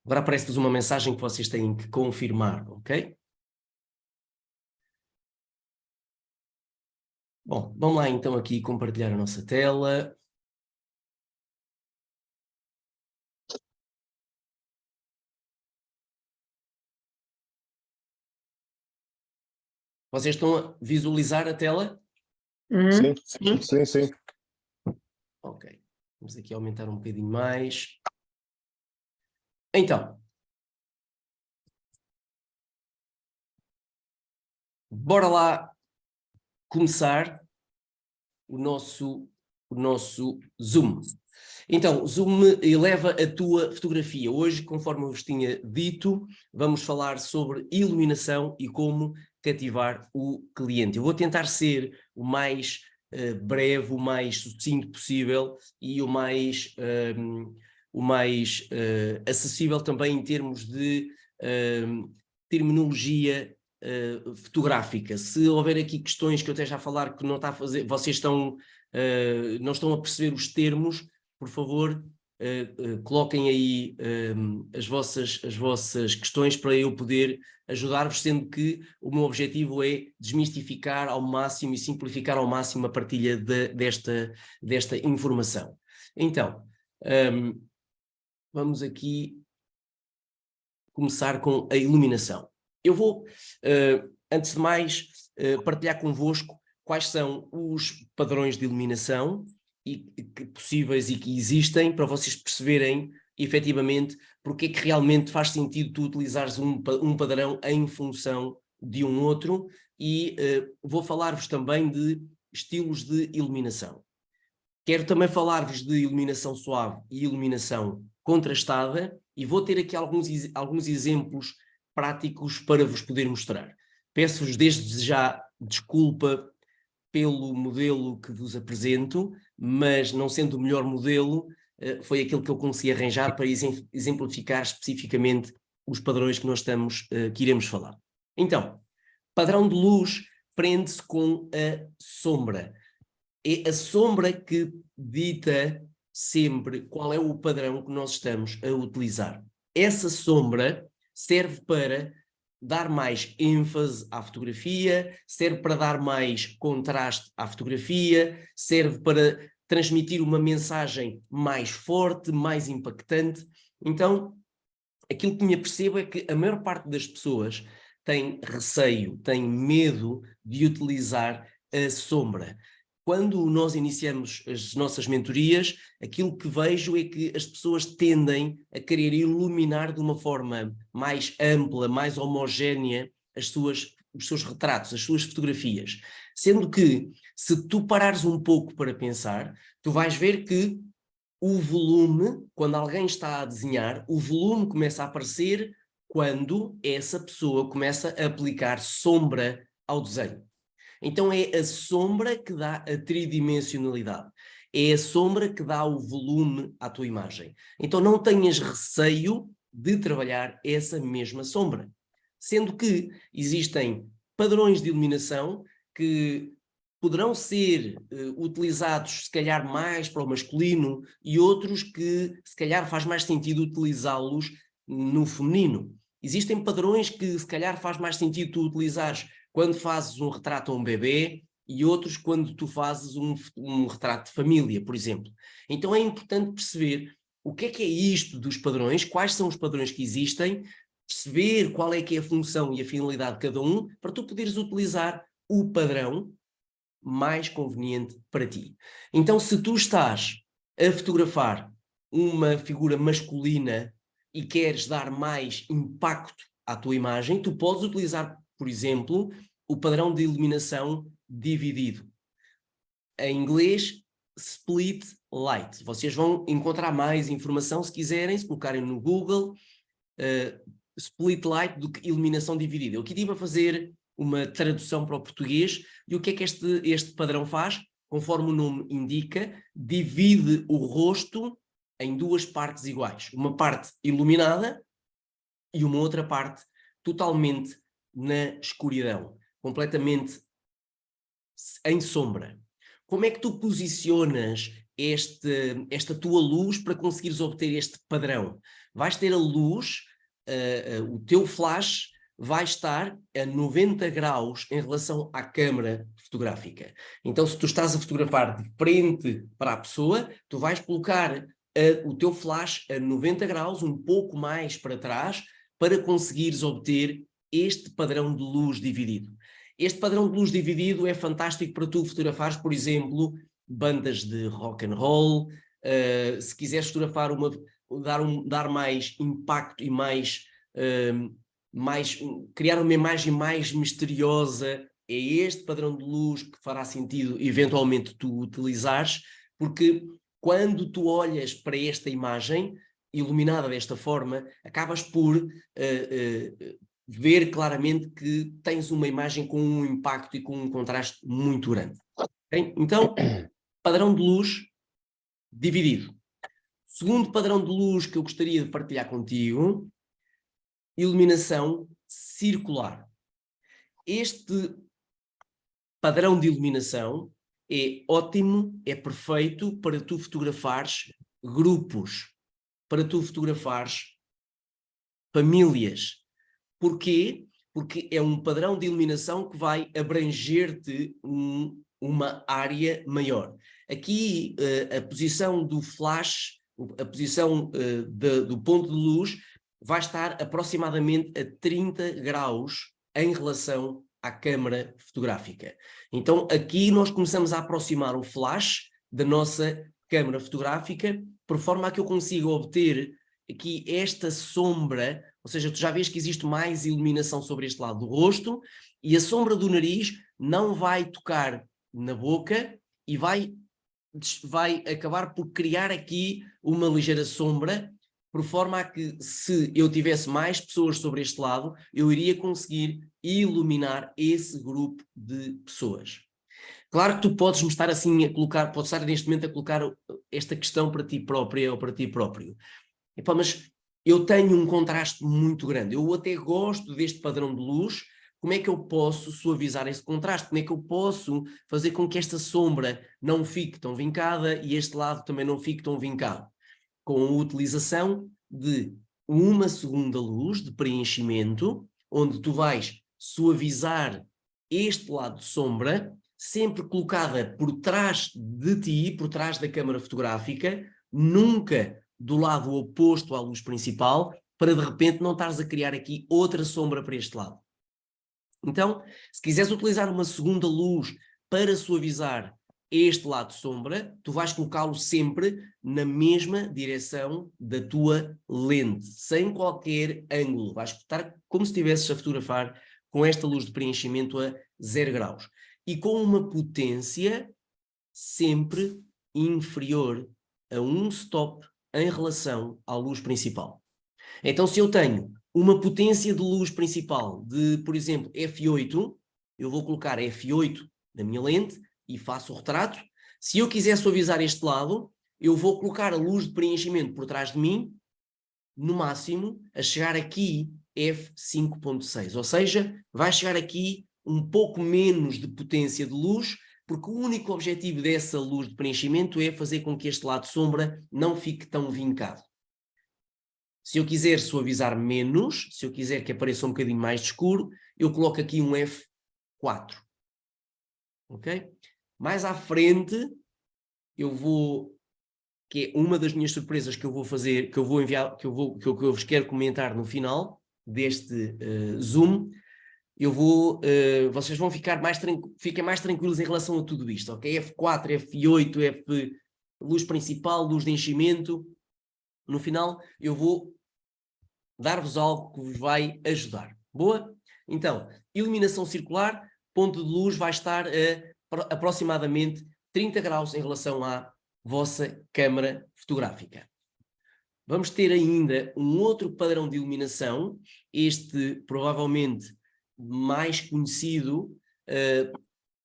Agora aparece-vos uma mensagem que vocês têm que confirmar, ok? Bom, vamos lá então aqui compartilhar a nossa tela. Vocês estão a visualizar a tela? Sim, Sim. sim, sim. Ok. Vamos aqui aumentar um bocadinho mais. Então. Bora lá começar o nosso Zoom. Então, o Zoom eleva a tua fotografia. Hoje, conforme eu vos tinha dito, vamos falar sobre iluminação e como cativar o cliente. Eu vou tentar ser o mais breve, o mais sucinto possível e o mais acessível também em termos de terminologia fotográfica. Se houver aqui questões que eu esteja a falar que não está a fazer, vocês estão, não estão a perceber os termos, por favor, coloquem aí as vossas questões para eu poder ajudar-vos, sendo que o meu objetivo é desmistificar ao máximo e simplificar ao máximo a partilha desta informação. Então, vamos aqui começar com a iluminação. Eu vou, antes de mais, partilhar convosco quais são os padrões de iluminação possíveis e que existem, para vocês perceberem efetivamente porque é que realmente faz sentido tu utilizares um padrão em função de um outro, e vou falar-vos também de estilos de iluminação. Quero também falar-vos de iluminação suave e iluminação contrastada, e vou ter aqui alguns exemplos práticos para vos poder mostrar. Peço-vos desde já desculpa pelo modelo que vos apresento, mas não sendo o melhor modelo, foi aquilo que eu consegui arranjar para exemplificar especificamente os padrões que nós que iremos falar. Então, padrão de luz prende-se com a sombra. É a sombra que dita sempre qual é o padrão que nós estamos a utilizar. Essa sombra serve para dar mais ênfase à fotografia, serve para dar mais contraste à fotografia, serve para transmitir uma mensagem mais forte, mais impactante. Então, aquilo que me apercebo é que a maior parte das pessoas tem receio, tem medo de utilizar a sombra. Quando nós iniciamos as nossas mentorias, aquilo que vejo é que as pessoas tendem a querer iluminar de uma forma mais ampla, mais homogénea os seus retratos, as suas fotografias. Sendo que, se tu parares um pouco para pensar, tu vais ver que o volume, quando alguém está a desenhar, o volume começa a aparecer quando essa pessoa começa a aplicar sombra ao desenho. Então é a sombra que dá a tridimensionalidade. É a sombra que dá o volume à tua imagem. Então não tenhas receio de trabalhar essa mesma sombra. Sendo que existem padrões de iluminação que poderão ser utilizados se calhar mais para o masculino e outros que se calhar faz mais sentido utilizá-los no feminino. Existem padrões que se calhar faz mais sentido tu utilizares quando fazes um retrato a um bebê e outros quando tu fazes um retrato de família, por exemplo. Então é importante perceber o que é isto dos padrões, quais são os padrões que existem, perceber qual é que é a função e a finalidade de cada um, para tu poderes utilizar o padrão mais conveniente para ti. Então, se tu estás a fotografar uma figura masculina e queres dar mais impacto à tua imagem, tu podes utilizar, por exemplo, o padrão de iluminação dividido. Em inglês, split light. Vocês vão encontrar mais informação se quiserem, se colocarem no Google, split light do que iluminação dividida. Eu aqui estive a fazer uma tradução para o português, e o que é que este padrão faz? Conforme o nome indica, divide o rosto em duas partes iguais. Uma parte iluminada e uma outra parte totalmente na escuridão, completamente em sombra. Como é que tu posicionas esta tua luz para conseguires obter este padrão. Vais ter a luz, o teu flash vai estar a 90 graus em relação à câmara fotográfica. Então, se tu estás a fotografar de frente para a pessoa, tu vais colocar o teu flash a 90 graus, um pouco mais para trás, para conseguires obter este padrão de luz dividido. Este padrão de luz dividido é fantástico para tu fotografares, por exemplo, bandas de rock and roll, se quiseres fotografar dar mais impacto e criar uma imagem mais misteriosa, é este padrão de luz que fará sentido eventualmente tu utilizares, porque quando tu olhas para esta imagem iluminada desta forma, acabas por ver claramente que tens uma imagem com um impacto e com um contraste muito grande. Okay? Então, padrão de luz dividido. Segundo padrão de luz que eu gostaria de partilhar contigo, iluminação circular. Este padrão de iluminação é ótimo, é perfeito para tu fotografares grupos, para tu fotografares famílias. Porquê? Porque é um padrão de iluminação que vai abranger-te uma área maior. Aqui a posição do flash, a posição do ponto de luz vai estar aproximadamente a 30 graus em relação à câmara fotográfica. Então aqui nós começamos a aproximar o flash da nossa câmara fotográfica, por forma a que eu consiga obter aqui esta sombra, ou seja, tu já vês que existe mais iluminação sobre este lado do rosto, e a sombra do nariz não vai tocar na boca e vai acabar por criar aqui uma ligeira sombra, por forma a que, se eu tivesse mais pessoas sobre este lado, eu iria conseguir iluminar esse grupo de pessoas. Claro que tu podes me estar assim a colocar, podes estar neste momento a colocar esta questão para ti própria ou para ti próprio. Epá, mas eu tenho um contraste muito grande, eu até gosto deste padrão de luz, como é que eu posso suavizar esse contraste? Como é que eu posso fazer com que esta sombra não fique tão vincada e este lado também não fique tão vincado? Com a utilização de uma segunda luz de preenchimento, onde tu vais suavizar este lado de sombra, sempre colocada por trás de ti, por trás da câmara fotográfica, nunca do lado oposto à luz principal, para de repente não estares a criar aqui outra sombra para este lado. Então, se quiseres utilizar uma segunda luz para suavizar este lado de sombra, tu vais colocá-lo sempre na mesma direção da tua lente, sem qualquer ângulo. Vais estar como se estivesses a fotografar com esta luz de preenchimento a 0 graus. E com uma potência sempre inferior a 1 stop em relação à luz principal. Então, se eu tenho uma potência de luz principal de, por exemplo, f8, eu vou colocar f8 na minha lente e faço o retrato. Se eu quiser suavizar este lado, eu vou colocar a luz de preenchimento por trás de mim, no máximo, a chegar aqui f5.6, ou seja, vai chegar aqui um pouco menos de potência de luz, porque o único objetivo dessa luz de preenchimento é fazer com que este lado de sombra não fique tão vincado. Se eu quiser suavizar menos, se eu quiser que apareça um bocadinho mais escuro, eu coloco aqui um F4. Ok? Mais à frente, eu vou, que é uma das minhas surpresas que eu vou fazer, que eu vou enviar, que eu vos quero comentar no final deste Zoom, vocês vão ficar fiquem mais tranquilos em relação a tudo isto, ok? F4, F8, luz principal, luz de enchimento. No final, eu vou dar-vos algo que vos vai ajudar. Boa? Então, iluminação circular, ponto de luz vai estar a aproximadamente 30 graus em relação à vossa câmara fotográfica. Vamos ter ainda um outro padrão de iluminação, este provavelmente mais conhecido,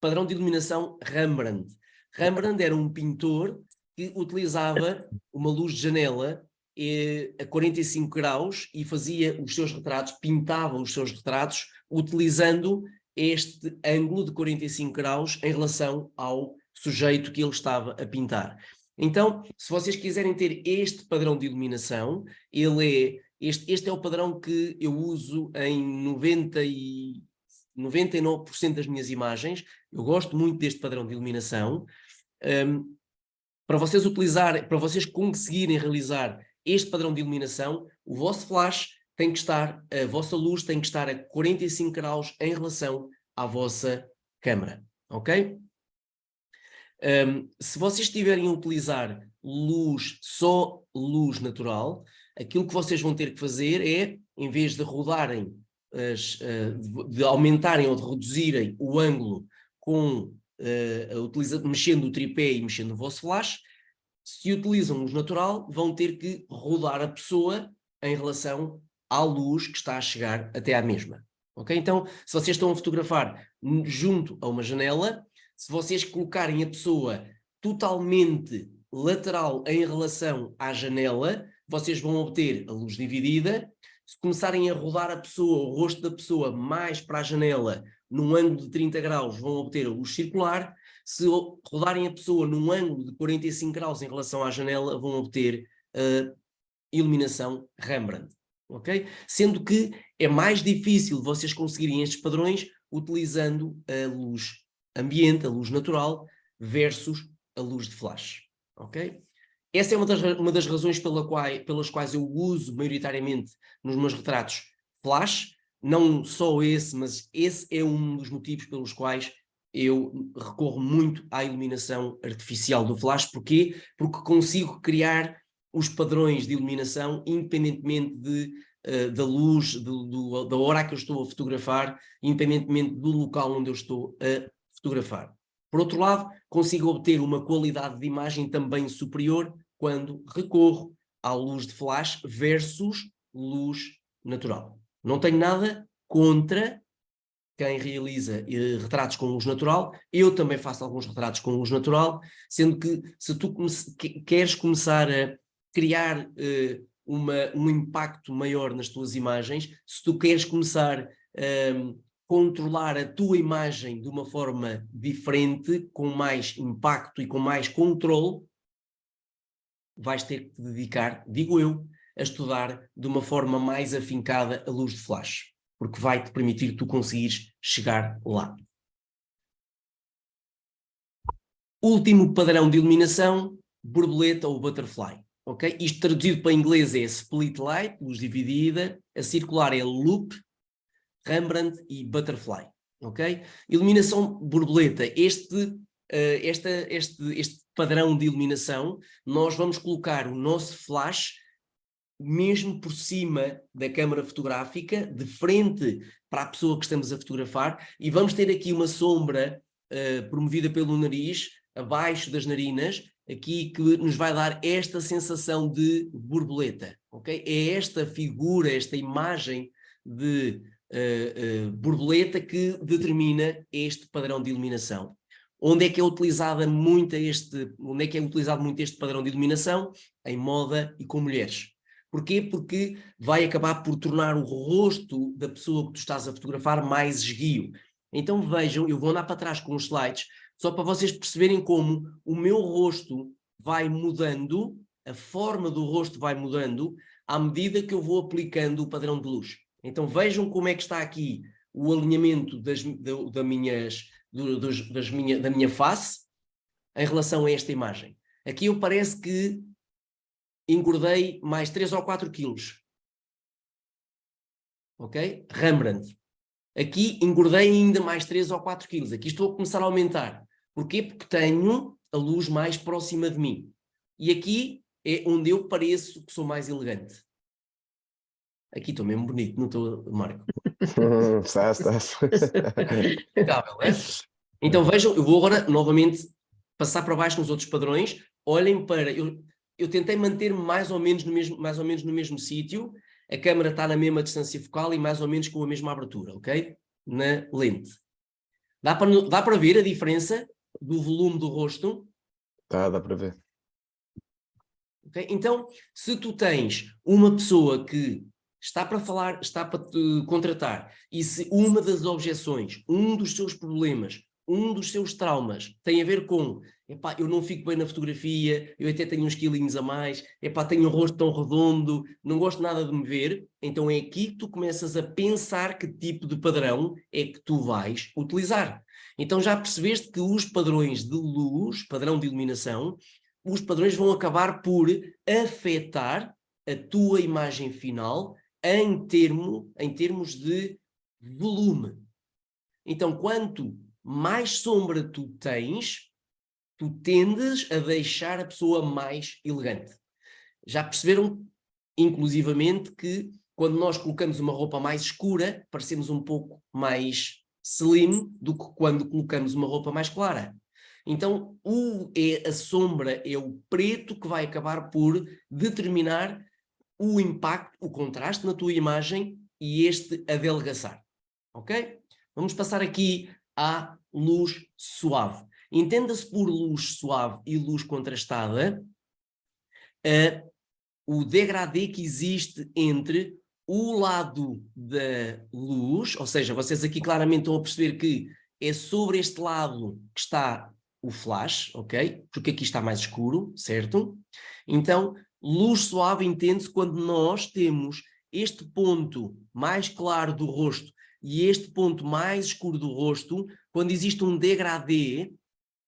padrão de iluminação Rembrandt. Rembrandt era um pintor que utilizava uma luz de janela a 45 graus e fazia os seus retratos, pintava os seus retratos utilizando este ângulo de 45 graus em relação ao sujeito que ele estava a pintar. Então, se vocês quiserem ter este padrão de iluminação, este é o padrão que eu uso em 99% das minhas imagens. Eu gosto muito deste padrão de iluminação. Para vocês conseguirem realizar este padrão de iluminação, o vosso flash tem que estar, a vossa luz tem que estar a 45 graus em relação à vossa câmara, ok? Se vocês estiverem a utilizar só luz natural, aquilo que vocês vão ter que fazer é, em vez de rodarem, de aumentarem ou de reduzirem o ângulo mexendo o tripé e mexendo o vosso flash, se utilizam luz natural, vão ter que rodar a pessoa em relação à luz que está a chegar até à mesma. Ok? Então, se vocês estão a fotografar junto a uma janela, se vocês colocarem a pessoa totalmente lateral em relação à janela, vocês vão obter a luz dividida. Se começarem a rodar a pessoa, o rosto da pessoa mais para a janela, num ângulo de 30 graus, vão obter a luz circular. Se rodarem a pessoa num ângulo de 45 graus em relação à janela, vão obter a iluminação Rembrandt. Okay? Sendo que é mais difícil vocês conseguirem estes padrões utilizando a luz ambiente, a luz natural, versus a luz de flash. Okay? Essa é uma das razões pelas quais eu uso maioritariamente nos meus retratos flash. Não só esse, mas esse é um dos motivos pelos quais eu recorro muito à iluminação artificial do flash. Porquê? Porque consigo criar os padrões de iluminação independentemente da luz, da hora que eu estou a fotografar, independentemente do local onde eu estou a fotografar. Por outro lado, consigo obter uma qualidade de imagem também superior quando recorro à luz de flash versus luz natural. Não tenho nada contra quem realiza retratos com luz natural. Eu também faço alguns retratos com luz natural, sendo que se tu queres começar a criar um impacto maior nas tuas imagens, se tu queres começar a controlar a tua imagem de uma forma diferente, com mais impacto e com mais controle, vais ter que te dedicar, digo eu, a estudar de uma forma mais afincada a luz de flash, porque vai-te permitir tu conseguires chegar lá. Último padrão de iluminação, borboleta ou butterfly. Okay? Isto traduzido para inglês é split light, luz dividida, a circular é loop, Rembrandt e butterfly. Okay? Iluminação borboleta, este padrão de iluminação, nós vamos colocar o nosso flash mesmo por cima da câmara fotográfica, de frente para a pessoa que estamos a fotografar, e vamos ter aqui uma sombra promovida pelo nariz, abaixo das narinas, aqui que nos vai dar esta sensação de borboleta. Okay? É esta figura, esta imagem de borboleta que determina este padrão de iluminação. Onde é que é utilizado muito este padrão de iluminação? Em moda e com mulheres. Porquê? Porque vai acabar por tornar o rosto da pessoa que tu estás a fotografar mais esguio. Então vejam, eu vou andar para trás com os slides, só para vocês perceberem como o meu rosto vai mudando, a forma do rosto vai mudando, à medida que eu vou aplicando o padrão de luz. Então vejam como é que está aqui o alinhamento da minha face em relação a esta imagem. Aqui eu parece que engordei mais 3 ou 4 quilos. Ok? Rembrandt. Aqui engordei ainda mais 3 ou 4 quilos. Aqui estou a começar a aumentar. Porquê? Porque tenho a luz mais próxima de mim. E aqui é onde eu pareço que sou mais elegante. Aqui estou mesmo bonito, não estou, Marco? Estás. Impecável, é? Então vejam, eu vou agora novamente passar para baixo nos outros padrões. Olhem para... Eu tentei manter-me mais ou menos no mesmo sítio. A câmera está na mesma distância focal e mais ou menos com a mesma abertura, ok? Na lente. Dá para ver a diferença do volume do rosto? Dá para ver. Okay? Então, se tu tens uma pessoa que está para falar, está para te contratar, e se uma das objeções, um dos seus problemas um dos seus traumas tem a ver com, epá, eu não fico bem na fotografia, eu até tenho uns quilinhos a mais, epá, tenho um rosto tão redondo, não gosto nada de me ver, então é aqui que tu começas a pensar que tipo de padrão é que tu vais utilizar. Então já percebeste que os padrões de luz, padrão de iluminação, os padrões vão acabar por afetar a tua imagem final em termos de volume. Então, quanto mais sombra tu tens, tu tendes a deixar a pessoa mais elegante. Já perceberam, inclusivamente, que quando nós colocamos uma roupa mais escura, parecemos um pouco mais slim do que quando colocamos uma roupa mais clara. Então, a sombra, é o preto que vai acabar por determinar o impacto, o contraste na tua imagem e este adelgaçar. Ok? Vamos passar aqui à luz suave. Entenda-se por luz suave e luz contrastada o degradê que existe entre o lado da luz, ou seja, vocês aqui claramente estão a perceber que é sobre este lado que está o flash, ok? Porque aqui está mais escuro, certo? Então, luz suave entende-se quando nós temos este ponto mais claro do rosto e este ponto mais escuro do rosto, quando existe um degradê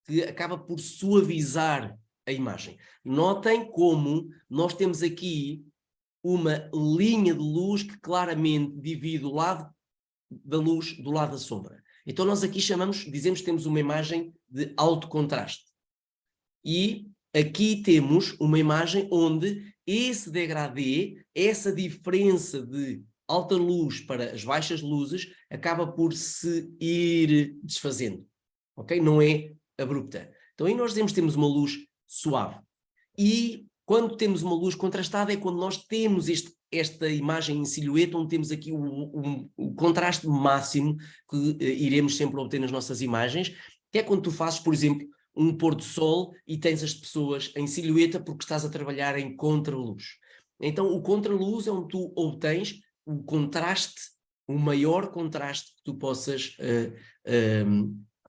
que acaba por suavizar a imagem. Notem como nós temos aqui uma linha de luz que claramente divide o lado da luz do lado da sombra. Então nós aqui dizemos que temos uma imagem de alto contraste. E aqui temos uma imagem onde esse degradê, essa diferença de alta luz para as baixas luzes, acaba por se ir desfazendo. Ok? Não é abrupta. Então aí nós dizemos que temos uma luz suave. E quando temos uma luz contrastada é quando nós temos esta imagem em silhueta, onde temos aqui o contraste máximo que iremos sempre obter nas nossas imagens, que é quando tu fazes, por exemplo, um pôr do sol e tens as pessoas em silhueta porque estás a trabalhar em contraluz. Então o contraluz é onde tu obtens o contraste, o maior contraste que tu possas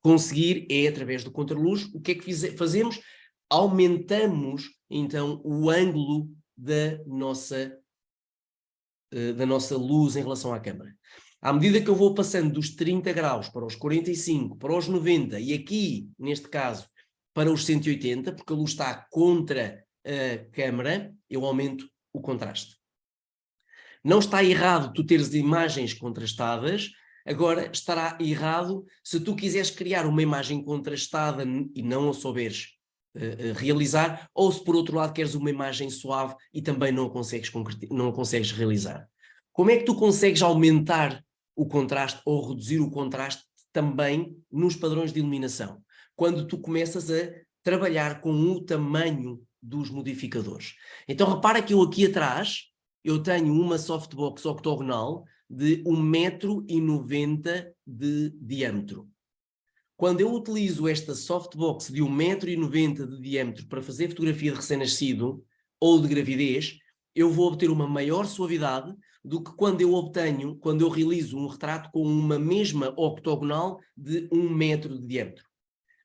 conseguir é através do contraluz. O que é que fazemos? Aumentamos então o ângulo da nossa luz em relação à câmara. À medida que eu vou passando dos 30 graus para os 45, para os 90 e aqui, neste caso, para os 180, porque a luz está contra a câmara, eu aumento o contraste. Não está errado tu teres imagens contrastadas, agora estará errado se tu quiseres criar uma imagem contrastada e não a souberes realizar, ou se por outro lado queres uma imagem suave e também não a consegues realizar. Como é que tu consegues aumentar o contraste ou reduzir o contraste também nos padrões de iluminação? Quando tu começas a trabalhar com o tamanho dos modificadores. Então repara que eu aqui atrás eu tenho uma softbox octogonal de 1,90 m de diâmetro. Quando eu utilizo esta softbox de 1,90 m de diâmetro para fazer fotografia de recém-nascido ou de gravidez, eu vou obter uma maior suavidade do que quando eu realizo um retrato com uma mesma octogonal de 1 m de diâmetro.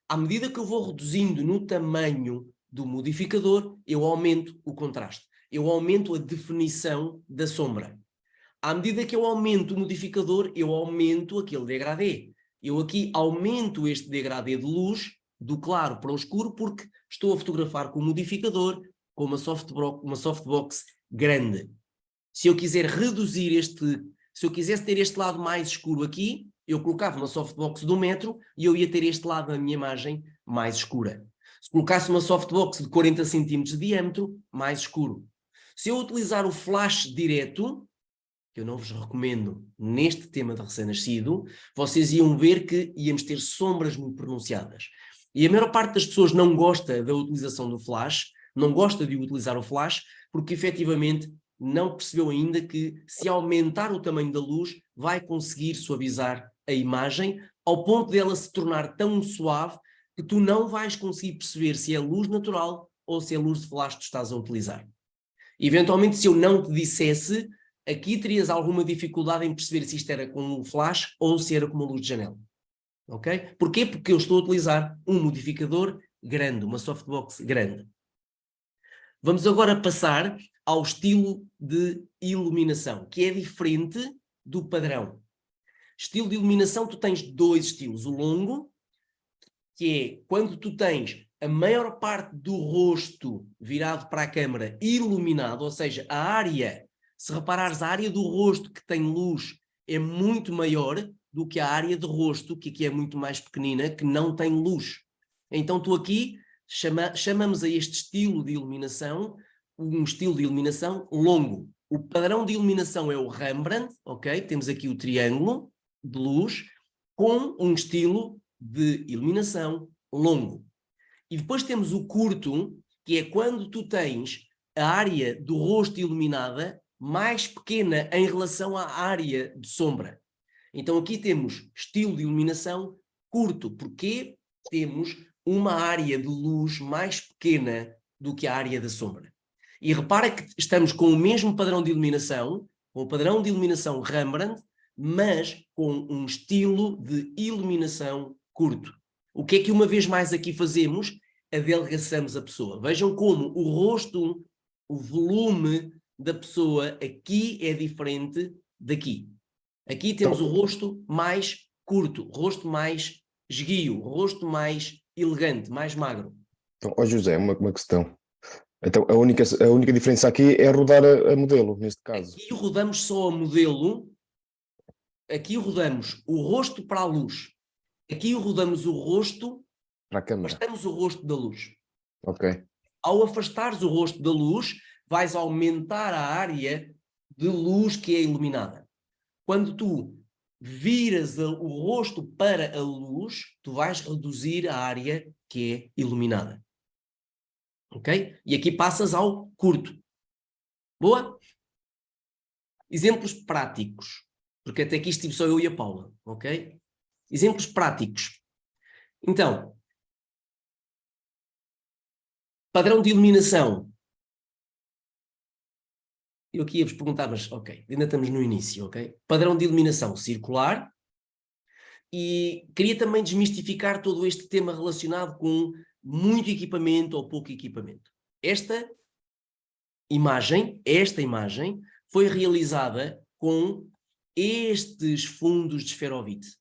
À medida que eu vou reduzindo no tamanho do modificador, eu aumento o contraste, eu aumento a definição da sombra. À medida que eu aumento o modificador, eu aumento aquele degradê. Eu aqui aumento este degradê de luz, do claro para o escuro, porque estou a fotografar com um modificador, com uma softbox grande. Se eu quiser reduzir se eu quisesse ter este lado mais escuro aqui, eu colocava uma softbox de 1 m e eu ia ter este lado da minha imagem mais escura. Se colocasse uma softbox de 40 cm de diâmetro, mais escuro. Se eu utilizar o flash direto, que eu não vos recomendo neste tema de recém-nascido, vocês iam ver que íamos ter sombras muito pronunciadas. E a maior parte das pessoas não gosta da utilização do flash, não gosta de utilizar o flash, porque efetivamente não percebeu ainda que se aumentar o tamanho da luz, vai conseguir suavizar a imagem, ao ponto dela se tornar tão suave que tu não vais conseguir perceber se é luz natural ou se é luz de flash que tu estás a utilizar. Eventualmente, se eu não te dissesse, aqui terias alguma dificuldade em perceber se isto era com um flash ou se era com uma luz de janela. ok? Porquê? Porque eu estou a utilizar um modificador grande, uma softbox grande. Vamos agora passar ao estilo de iluminação, que é diferente do padrão. Estilo de iluminação, tu tens dois estilos. O longo, que é quando tu tens a maior parte do rosto virado para a câmara iluminado, ou seja, a área, se reparares, a área do rosto que tem luz é muito maior do que a área de rosto, que aqui é muito mais pequenina, que não tem luz. Então tu aqui chamamos a este estilo de iluminação um estilo de iluminação longo. O padrão de iluminação é o Rembrandt, ok? Temos aqui o triângulo de luz com um estilo de iluminação longo. E depois temos o curto, que é quando tu tens a área do rosto iluminada mais pequena em relação à área de sombra. Então aqui temos estilo de iluminação curto, porque temos uma área de luz mais pequena do que a área da sombra. E repara que estamos com o mesmo padrão de iluminação, com o padrão de iluminação Rembrandt, mas com um estilo de iluminação curto. O que é que uma vez mais aqui fazemos? Adelgaçamos a pessoa. Vejam como o rosto, o volume da pessoa aqui é diferente daqui. Aqui temos o rosto mais curto, rosto mais esguio, rosto mais elegante, mais magro. Então, ó José, uma questão. Então, a única diferença aqui é rodar a modelo, neste caso. Aqui rodamos só a modelo, aqui rodamos o rosto para a luz, aqui rodamos o rosto, para a câmara. afastamos o rosto da luz. Ok. Ao afastares o rosto da luz, vais aumentar a área de luz que é iluminada. Quando tu viras o rosto para a luz, tu vais reduzir a área que é iluminada. Ok? E aqui passas ao curto. Boa? Exemplos práticos. Porque até aqui estive só eu e a Paula. Ok? Exemplos práticos. Então, padrão de iluminação. Eu aqui ia-vos perguntar, mas ok, ainda estamos no início, ok? Padrão de iluminação circular. E queria também desmistificar todo este tema relacionado com muito equipamento ou pouco equipamento. Esta imagem foi realizada com estes fundos de esferovite.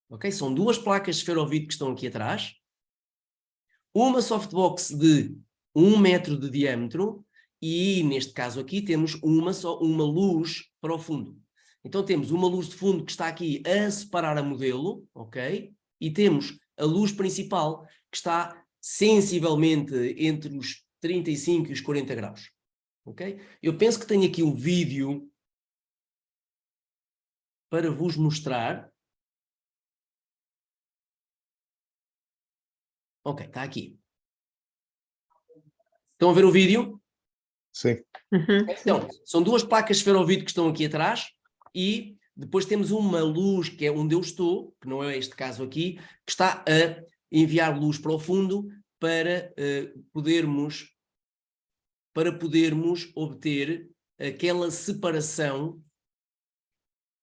Ok? São duas placas de esferovite que estão aqui atrás, uma softbox de 1 metro de diâmetro e, neste caso aqui, temos uma luz para o fundo. Então temos uma luz de fundo que está aqui a separar a modelo, ok? E temos a luz principal que está sensivelmente entre os 35 e os 40 graus, ok? Eu penso que tenho aqui um vídeo para vos mostrar. Ok, está aqui. Estão a ver o vídeo? Sim. Então, são duas placas de esferovite que estão aqui atrás e depois temos uma luz que é onde eu estou, que não é este caso aqui, que está a enviar luz para o fundo para podermos obter aquela separação,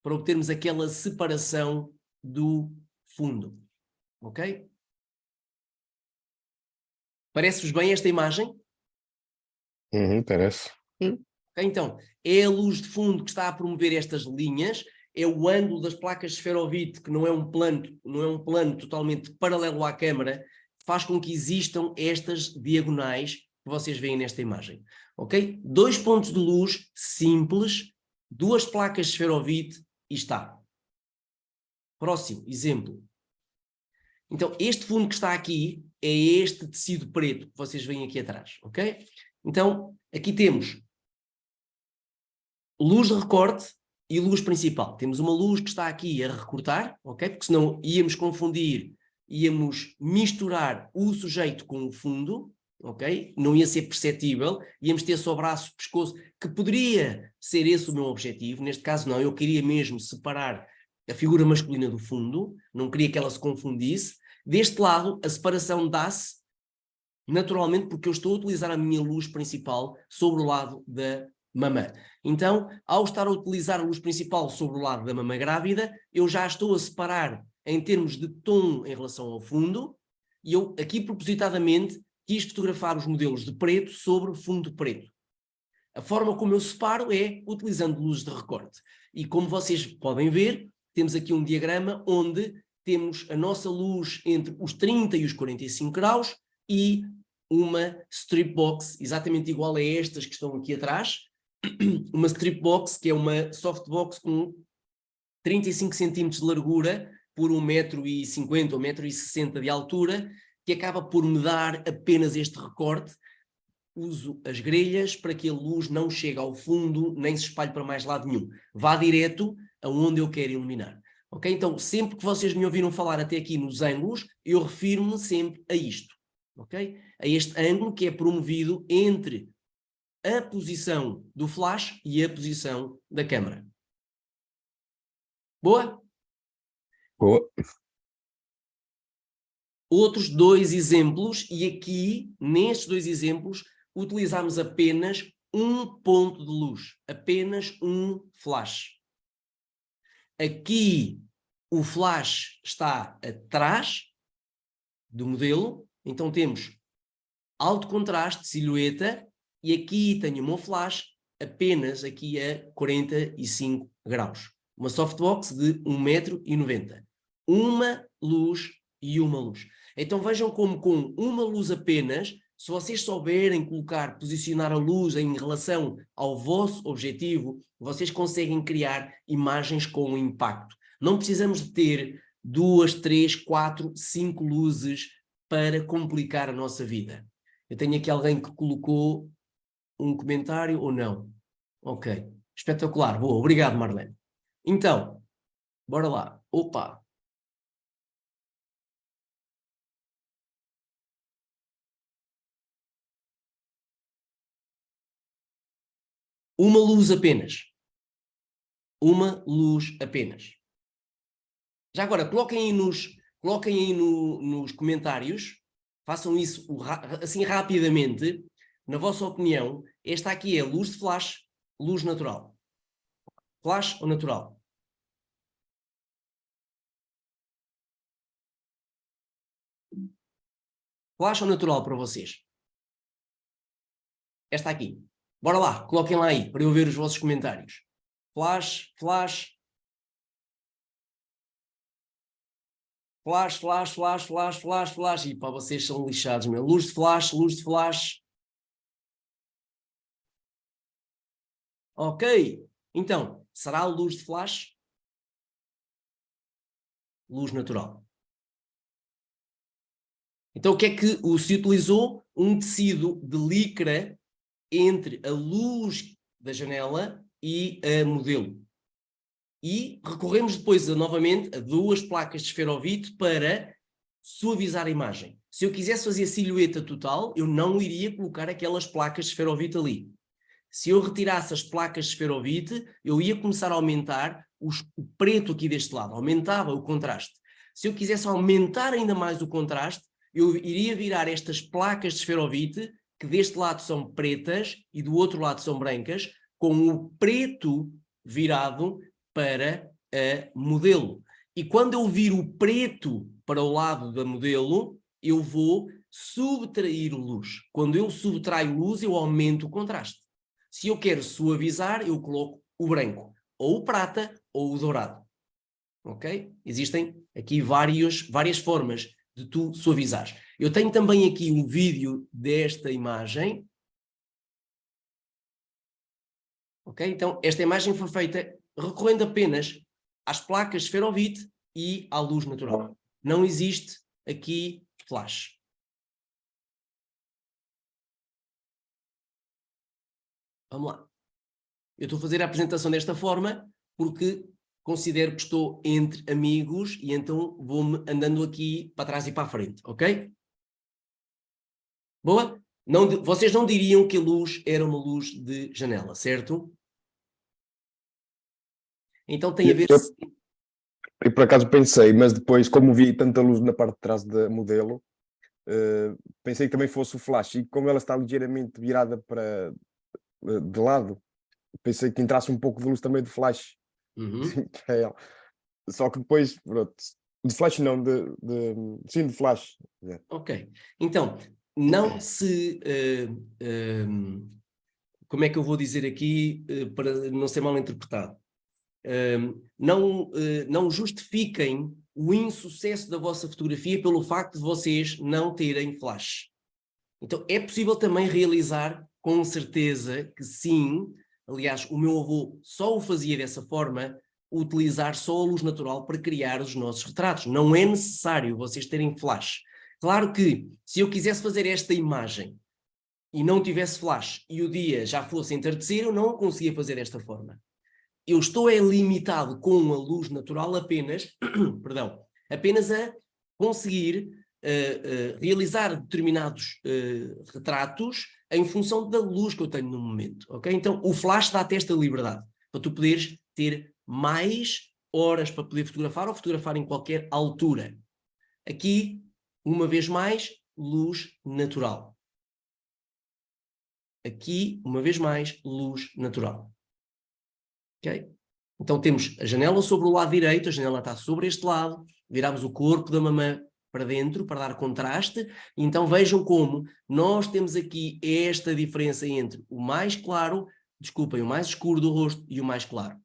para obtermos aquela separação do fundo. Ok? Parece-vos bem esta imagem? Parece. Então, é a luz de fundo que está a promover estas linhas, é o ângulo das placas de esferovite, que não é um plano totalmente paralelo à câmara, faz com que existam estas diagonais que vocês veem nesta imagem. Ok? 2 pontos de luz simples, 2 placas de esferovite e está. Próximo exemplo. Então, este fundo que está aqui é este tecido preto que vocês veem aqui atrás. Ok? Então, aqui temos luz de recorte e luz principal. Temos uma luz que está aqui a recortar, ok? Porque senão íamos confundir, íamos misturar o sujeito com o fundo, ok? Não ia ser perceptível, íamos ter só braço, pescoço, que poderia ser esse o meu objetivo. Neste caso não, eu queria mesmo separar a figura masculina do fundo, não queria que ela se confundisse. Deste lado, a separação dá-se naturalmente porque eu estou a utilizar a minha luz principal sobre o lado da mamã. Então, ao estar a utilizar a luz principal sobre o lado da mamã grávida, eu já estou a separar em termos de tom em relação ao fundo, e eu aqui propositadamente quis fotografar os modelos de preto sobre fundo preto. A forma como eu separo é utilizando luzes de recorte. E como vocês podem ver, temos aqui um diagrama onde temos a nossa luz entre os 30 e os 45 graus e uma strip box exatamente igual a estas que estão aqui atrás. Uma strip box que é uma softbox com 35 centímetros de largura por 1,50 m ou 1,60 m de altura, que acaba por me dar apenas este recorte. Uso as grelhas para que a luz não chegue ao fundo, nem se espalhe para mais lado nenhum. Vá direto aonde eu quero iluminar. Ok? Então, sempre que vocês me ouviram falar até aqui nos ângulos, eu refiro-me sempre a isto. Ok? A este ângulo que é promovido entre a posição do flash e a posição da câmara. Boa? Boa. Outros dois exemplos, e aqui, nestes dois exemplos, utilizamos apenas um ponto de luz, apenas um flash. Aqui o flash está atrás do modelo, então temos alto contraste, silhueta, e aqui tenho o meu flash apenas aqui a 45 graus. Uma softbox de 1,90 m. Uma luz e uma luz. Então vejam como com uma luz apenas, se vocês souberem colocar, posicionar a luz em relação ao vosso objetivo, vocês conseguem criar imagens com impacto. Não precisamos de ter 2, 3, 4, 5 luzes para complicar a nossa vida. Eu tenho aqui alguém que colocou um comentário ou não? Ok, espetacular, boa, obrigado Marlene. Então, bora lá, opa. Uma luz apenas. Uma luz apenas. Já agora, coloquem aí nos comentários, façam isso assim rapidamente. Na vossa opinião, esta aqui é luz de flash, luz natural. Flash ou natural? Flash ou natural para vocês? Esta aqui. Bora lá, coloquem lá aí, para eu ver os vossos comentários. Flash, flash. Flash, flash, flash, flash, flash, flash. E pá, vocês são lixados, meu. Luz de flash, luz de flash. Ok. Então, será a luz de flash? Luz natural. Então, o que é que se utilizou? Um tecido de licra entre a luz da janela e a modelo. E recorremos depois, novamente, a duas placas de esferovite para suavizar a imagem. Se eu quisesse fazer a silhueta total, eu não iria colocar aquelas placas de esferovite ali. Se eu retirasse as placas de esferovite, eu ia começar a aumentar o preto aqui deste lado, aumentava o contraste. Se eu quisesse aumentar ainda mais o contraste, eu iria virar estas placas de esferovite, que deste lado são pretas e do outro lado são brancas, com o preto virado para a modelo. E quando eu viro o preto para o lado da modelo, eu vou subtrair luz. Quando eu subtraio luz, eu aumento o contraste. Se eu quero suavizar, eu coloco o branco, ou o prata, ou o dourado. Ok? Existem aqui várias formas de tu suavizares. Eu tenho também aqui um vídeo desta imagem. Ok? Então, esta imagem foi feita recorrendo apenas às placas de esferovite e à luz natural. Não existe aqui flash. Vamos lá. Eu estou a fazer a apresentação desta forma porque considero que estou entre amigos e então vou-me andando aqui para trás e para a frente, ok? Boa? Não, vocês não diriam que a luz era uma luz de janela, certo? Então tem a ver... Eu por acaso pensei, mas depois, como vi tanta luz na parte de trás da modelo, pensei que também fosse o flash. E como ela está ligeiramente virada para de lado, pensei que entrasse um pouco de luz também de flash. Uhum. Só que depois, pronto, De flash não, sim, de flash. Ok. Então, não se... como é que eu vou dizer aqui para não ser mal interpretado? Não justifiquem o insucesso da vossa fotografia pelo facto de vocês não terem flash. Então, é possível também realizar, com certeza que sim. Aliás, o meu avô só o fazia dessa forma, utilizar só a luz natural para criar os nossos retratos. Não é necessário vocês terem flash. Claro que, se eu quisesse fazer esta imagem e não tivesse flash e o dia já fosse entardecer, eu não o conseguia fazer desta forma. Eu estou limitado com a luz natural apenas, perdão, apenas a conseguir realizar determinados retratos em função da luz que eu tenho no momento, ok? Então o flash dá-te esta liberdade, para tu poderes ter mais horas para poder fotografar ou fotografar em qualquer altura. Aqui, uma vez mais, luz natural. Aqui, uma vez mais, luz natural. Ok? Então temos a janela sobre o lado direito, a janela está sobre este lado, viramos o corpo da mamã para dentro, para dar contraste, e então vejam como nós temos aqui esta diferença entre o mais claro, desculpem, o mais escuro do rosto e o mais claro.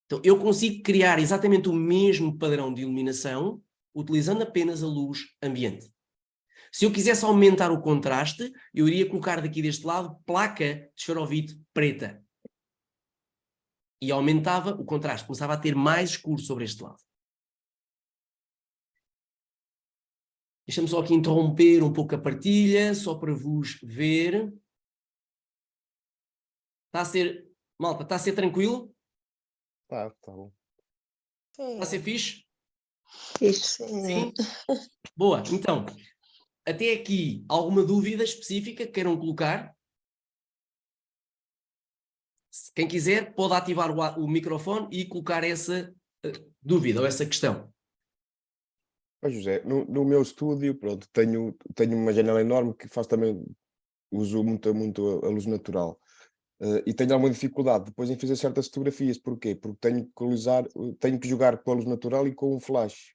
Então eu consigo criar exatamente o mesmo padrão de iluminação, utilizando apenas a luz ambiente. Se eu quisesse aumentar o contraste, eu iria colocar daqui deste lado placa de esferovite preta. E aumentava o contraste, começava a ter mais escuro sobre este lado. Deixa-me só aqui interromper um pouco a partilha, só para vos ver. Está a ser, malta, está a ser tranquilo? Tá bom. Está a ser fixe? Fixe, Sim? Boa, então, até aqui, alguma dúvida específica que queiram colocar? Quem quiser pode ativar o microfone e colocar essa dúvida ou essa questão. José, no meu estúdio, pronto, tenho uma janela enorme que faz também, uso muito a luz natural. E tenho alguma dificuldade depois em fazer certas fotografias. Porquê? Porque tenho que jogar com a luz natural e com o flash.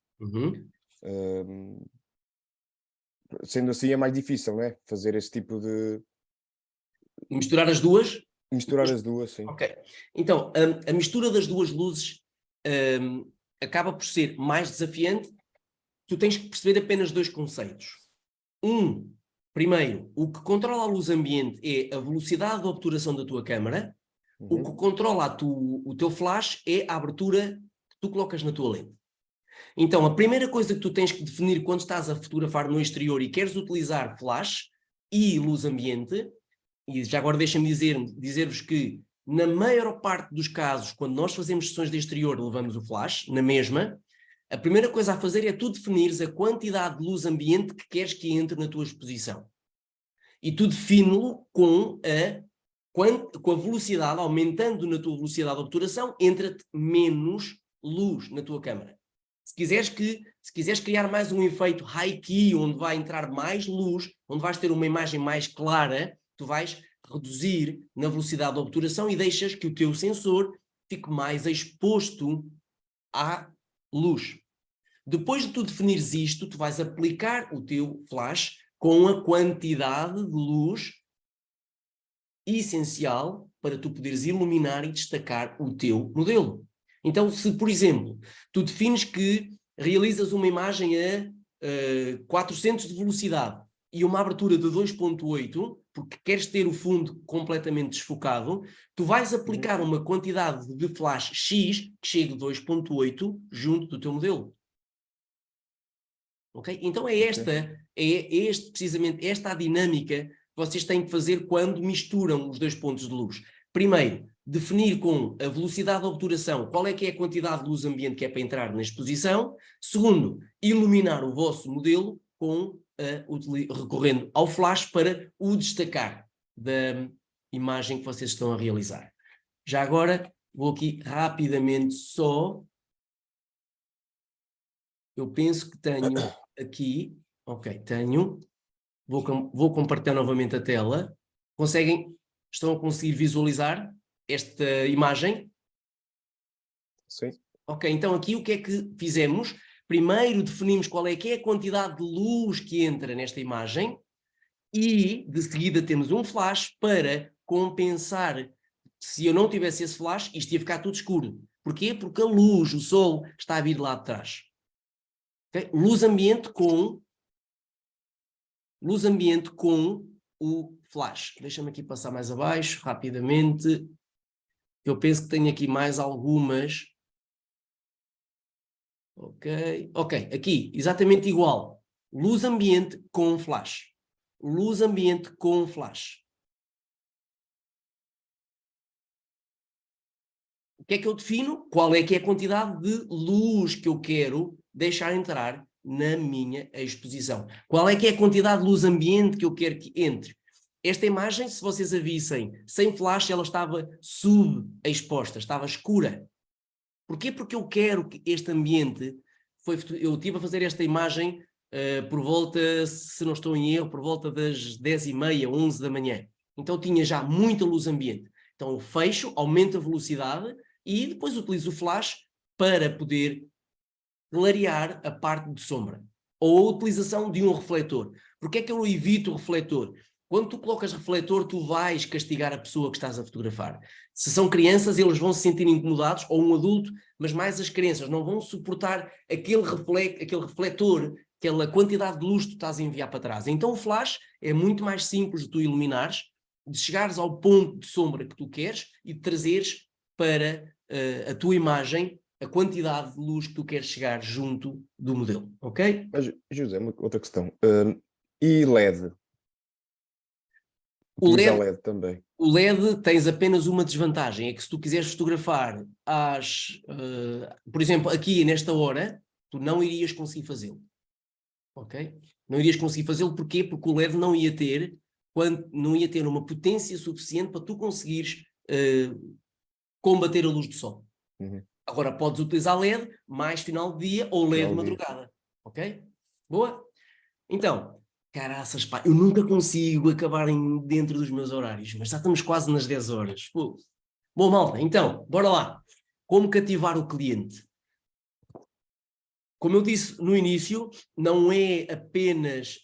Sendo assim é mais difícil, não é? Fazer esse tipo de... Misturar as duas? Misturar as duas, sim. Ok. Então, a mistura das duas luzes acaba por ser mais desafiante. Tu tens que perceber apenas dois conceitos. Primeiro, o que controla a luz ambiente é a velocidade de obturação da tua câmara. O que controla o teu flash é a abertura que tu colocas na tua lente. Então, a primeira coisa que tu tens que definir quando estás a fotografar no exterior e queres utilizar flash e luz ambiente, e já agora deixa-me dizer-vos que na maior parte dos casos, quando nós fazemos sessões de exterior, levamos o flash, na mesma, a primeira coisa a fazer é tu definires a quantidade de luz ambiente que queres que entre na tua exposição. E tu define-lo com a velocidade, aumentando na tua velocidade de obturação, entra-te menos luz na tua câmara. Se quiseres criar mais um efeito high key, onde vai entrar mais luz, onde vais ter uma imagem mais clara, tu vais reduzir na velocidade de obturação e deixas que o teu sensor fique mais exposto à luz. Depois de tu definires isto, tu vais aplicar o teu flash com a quantidade de luz essencial para tu poderes iluminar e destacar o teu modelo. Então, se, por exemplo, tu defines que realizas uma imagem a 400 de velocidade e uma abertura de 2.8, porque queres ter o fundo completamente desfocado, tu vais aplicar uma quantidade de flash X que chegue a 2.8 junto do teu modelo. Ok? Então precisamente esta a dinâmica que vocês têm que fazer quando misturam os dois pontos de luz. Primeiro, definir com a velocidade de obturação qual é que é a quantidade de luz ambiente que é para entrar na exposição. Segundo, iluminar o vosso modelo recorrendo ao flash para o destacar da imagem que vocês estão a realizar. Já agora, vou aqui rapidamente só... Eu penso que tenho aqui... Ok, tenho... Vou compartilhar novamente a tela. Estão a conseguir visualizar esta imagem? Sim. Ok, então aqui o que é que fizemos? Primeiro definimos qual é que é a quantidade de luz que entra nesta imagem e de seguida temos um flash para compensar. Se eu não tivesse esse flash, isto ia ficar tudo escuro. Porquê? Porque a luz, o sol, está a vir lá de trás. Okay? Luz ambiente com o flash. Deixa-me aqui passar mais abaixo, rapidamente. Eu penso que tenho aqui mais algumas. Ok, aqui, exatamente igual. Luz ambiente com flash. Luz ambiente com flash. O que é que eu defino? Qual é que é a quantidade de luz que eu quero deixar entrar na minha exposição? Qual é que é a quantidade de luz ambiente que eu quero que entre? Esta imagem, se vocês a vissem sem flash, ela estava subexposta, estava escura. Porquê? Porque eu quero que este ambiente... eu estive a fazer esta imagem por volta, se não estou em erro, por volta das 10h30, 11 da manhã. Então tinha já muita luz ambiente. Então eu fecho, aumento a velocidade e depois utilizo o flash para poder clarear a parte de sombra. Ou a utilização de um refletor. Porquê é que eu evito o refletor? Quando tu colocas refletor, tu vais castigar a pessoa que estás a fotografar. Se são crianças, eles vão se sentir incomodados, ou um adulto, mas mais as crianças não vão suportar aquele refletor, aquela quantidade de luz que tu estás a enviar para trás. Então o flash é muito mais simples de tu iluminares, de chegares ao ponto de sombra que tu queres e de trazeres para a tua imagem a quantidade de luz que tu queres chegar junto do modelo, ok? Mas, José, outra questão. E LED? O Utiliza LED, LED também. o LED tens apenas uma desvantagem, é que se tu quiseres fotografar por exemplo, aqui nesta hora, tu não irias conseguir fazê-lo, ok? Não irias conseguir fazê-lo, porquê? Porque o LED não ia ter uma potência suficiente para tu conseguires combater a luz do sol. Uhum. Agora podes utilizar LED mais final de dia ou LED de madrugada, ok? Boa? Então, caraças, pá, eu nunca consigo acabar dentro dos meus horários, mas já estamos quase nas 10 horas. Pô. Bom, malta, então, bora lá. Como cativar o cliente? Como eu disse no início, não é apenas...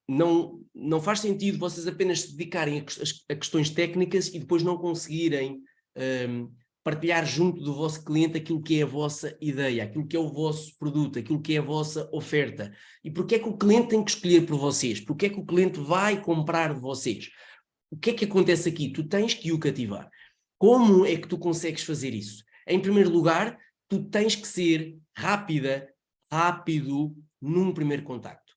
não faz sentido vocês apenas se dedicarem a questões técnicas e depois não conseguirem partilhar junto do vosso cliente aquilo que é a vossa ideia, aquilo que é o vosso produto, aquilo que é a vossa oferta. E porque é que o cliente tem que escolher por vocês? Porque é que o cliente vai comprar de vocês? O que é que acontece aqui? Tu tens que o cativar. Como é que tu consegues fazer isso? Em primeiro lugar, tu tens que ser rápido num primeiro contacto.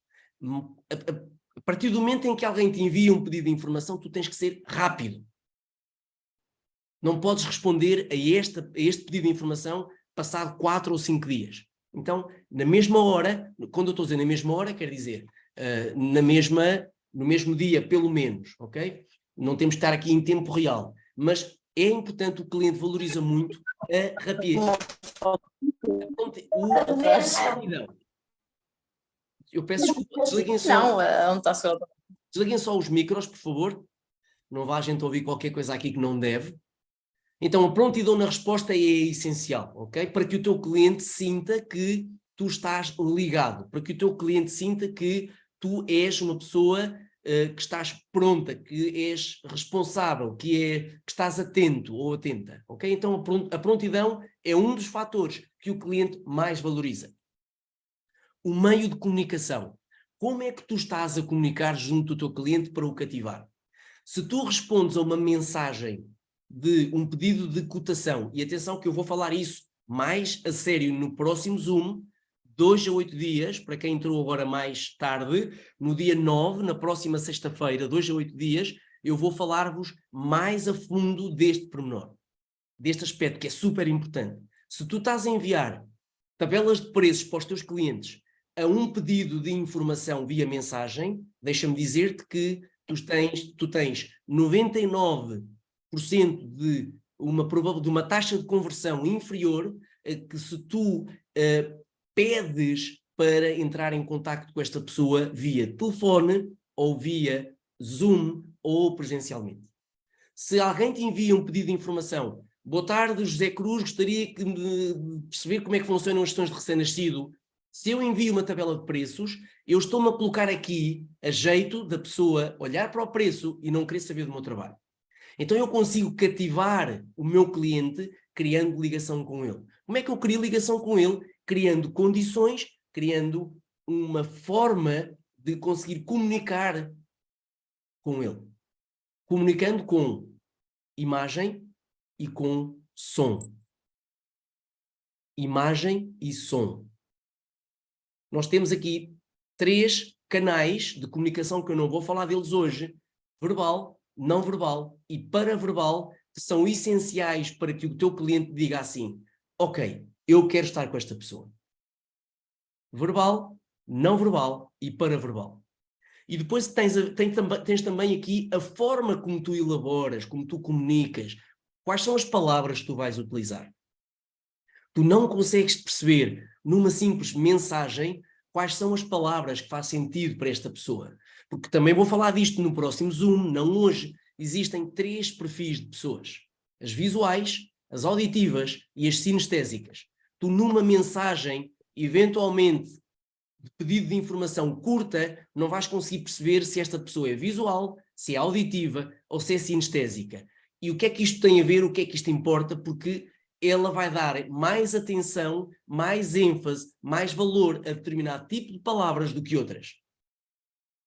A partir do momento em que alguém te envia um pedido de informação, tu tens que ser rápido. Não podes responder a este pedido de informação passado 4 ou 5 dias. Então, na mesma hora, quando eu estou a dizer na mesma hora, quer dizer no mesmo dia, pelo menos, ok? Não temos que estar aqui em tempo real. Mas é importante, o cliente valoriza muito a rapidez. Eu peço desculpa, desliguem só os micros, por favor. Não vá a gente ouvir qualquer coisa aqui que não deve. Então, a prontidão na resposta é essencial, ok? Para que o teu cliente sinta que tu estás ligado, para que o teu cliente sinta que tu és uma pessoa que estás pronta, que és responsável, que estás atento ou atenta, ok? Então, a prontidão é um dos fatores que o cliente mais valoriza. O meio de comunicação. Como é que tu estás a comunicar junto do teu cliente para o cativar? Se tu respondes a uma mensagem de um pedido de cotação, e atenção que eu vou falar isso mais a sério no próximo Zoom, 2 a 8 dias, para quem entrou agora mais tarde, no dia 9, na próxima sexta-feira, 2 a 8 dias, eu vou falar-vos mais a fundo deste pormenor, deste aspecto que é super importante. Se tu estás a enviar tabelas de preços para os teus clientes a um pedido de informação via mensagem, deixa-me dizer-te que tu tens 99% de uma taxa de conversão inferior que se tu pedes para entrar em contacto com esta pessoa via telefone ou via Zoom ou presencialmente. Se alguém te envia um pedido de informação Boa tarde, José Cruz, gostaria de perceber como é que funcionam as gestões de recém-nascido. Se eu envio uma tabela de preços, eu estou-me a colocar aqui a jeito da pessoa olhar para o preço e não querer saber do meu trabalho. Então eu consigo cativar o meu cliente criando ligação com ele. Como é que eu crio ligação com ele? Criando condições, criando uma forma de conseguir comunicar com ele. Comunicando com imagem e com som. Imagem e som. Nós temos aqui 3 canais de comunicação que eu não vou falar deles hoje: verbal, não verbal e paraverbal, que são essenciais para que o teu cliente diga assim: ok, eu quero estar com esta pessoa. Verbal, não verbal e paraverbal. E depois tens também aqui a forma como tu elaboras, como tu comunicas, quais são as palavras que tu vais utilizar. Tu não consegues perceber numa simples mensagem quais são as palavras que fazem sentido para esta pessoa. Porque também vou falar disto no próximo Zoom, não hoje. Existem 3 perfis de pessoas: as visuais, as auditivas e as sinestésicas. Tu numa mensagem, eventualmente, de pedido de informação curta, não vais conseguir perceber se esta pessoa é visual, se é auditiva ou se é sinestésica. E o que é que isto tem a ver, o que é que isto importa? Porque ela vai dar mais atenção, mais ênfase, mais valor a determinado tipo de palavras do que outras.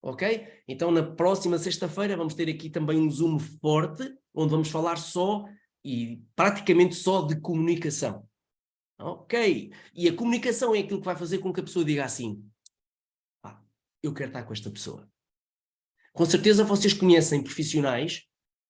Ok? Então na próxima sexta-feira vamos ter aqui também um Zoom forte, onde vamos falar só e praticamente só de comunicação. Ok? E a comunicação é aquilo que vai fazer com que a pessoa diga assim: eu quero estar com esta pessoa. Com certeza vocês conhecem profissionais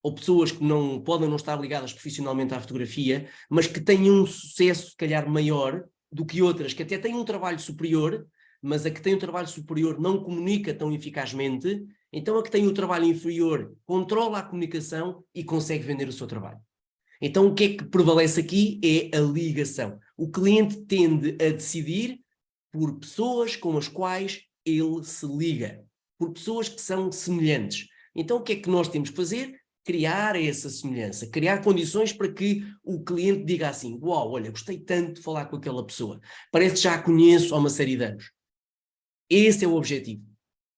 ou pessoas que podem não estar ligadas profissionalmente à fotografia, mas que têm um sucesso, se calhar, maior do que outras, que até têm um trabalho superior, mas a que tem um trabalho superior não comunica tão eficazmente, então a que tem o trabalho inferior controla a comunicação e consegue vender o seu trabalho. Então o que é que prevalece aqui é a ligação. O cliente tende a decidir por pessoas com as quais ele se liga, por pessoas que são semelhantes. Então o que é que nós temos que fazer? Criar essa semelhança, criar condições para que o cliente diga assim: uau, olha, gostei tanto de falar com aquela pessoa, parece que já a conheço há uma série de anos. Esse é o objetivo.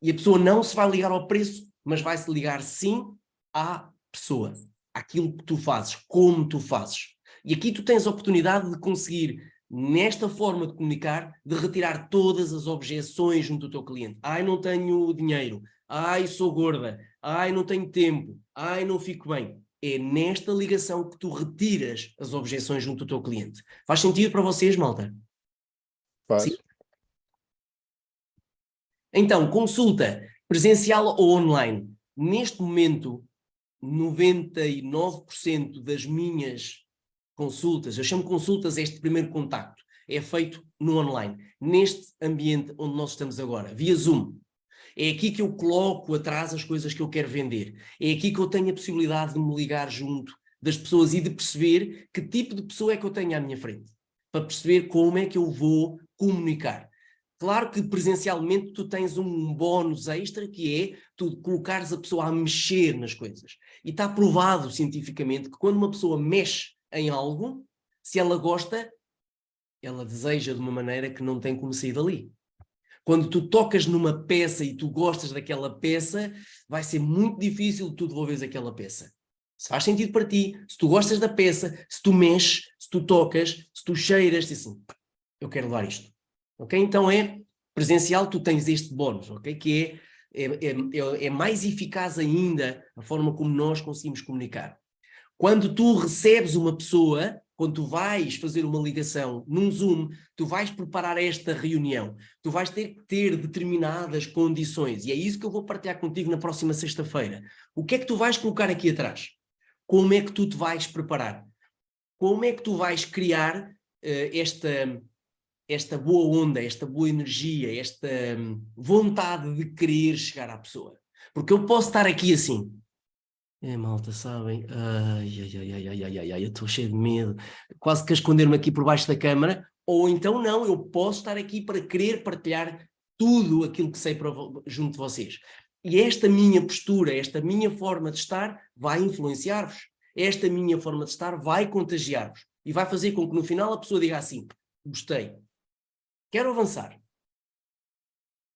E a pessoa não se vai ligar ao preço, mas vai se ligar sim à pessoa, àquilo que tu fazes, como tu fazes. E aqui tu tens a oportunidade de conseguir, nesta forma de comunicar, de retirar todas as objeções junto do teu cliente. Ai, não tenho dinheiro. Ai, sou gorda. Ai, não tenho tempo. Ai, não fico bem. É nesta ligação que tu retiras as objeções junto do teu cliente. Faz sentido para vocês, malta? Faz. Sim? Então, consulta presencial ou online. Neste momento, 99% das minhas consultas, eu chamo consultas este primeiro contacto, é feito no online, neste ambiente onde nós estamos agora, via Zoom. É aqui que eu coloco atrás as coisas que eu quero vender. É aqui que eu tenho a possibilidade de me ligar junto das pessoas e de perceber que tipo de pessoa é que eu tenho à minha frente, para perceber como é que eu vou comunicar. Claro que presencialmente tu tens um bónus extra, que é tu colocares a pessoa a mexer nas coisas. E está provado cientificamente que quando uma pessoa mexe em algo, se ela gosta, ela deseja de uma maneira que não tem como sair dali. Quando tu tocas numa peça e tu gostas daquela peça, vai ser muito difícil tu devolveres aquela peça. Se faz sentido para ti, se tu gostas da peça, se tu mexes, se tu tocas, se tu cheiras, assim, eu quero levar isto. Ok? Então é presencial, tu tens este bónus, ok? Que é mais eficaz ainda a forma como nós conseguimos comunicar. Quando tu recebes uma pessoa, quando tu vais fazer uma ligação num Zoom, tu vais preparar esta reunião, tu vais ter que ter determinadas condições, e é isso que eu vou partilhar contigo na próxima sexta-feira. O que é que tu vais colocar aqui atrás? Como é que tu te vais preparar? Como é que tu vais criar esta boa onda, esta boa energia, esta vontade de querer chegar à pessoa? Porque eu posso estar aqui assim: malta, sabem? Eu estou cheio de medo, quase que a esconder-me aqui por baixo da câmara, ou então não, eu posso estar aqui para querer partilhar tudo aquilo que sei junto de vocês. E esta minha postura, esta minha forma de estar vai influenciar-vos. esta minha forma de estar vai contagiar-vos e vai fazer com que no final a pessoa diga assim: gostei, quero avançar.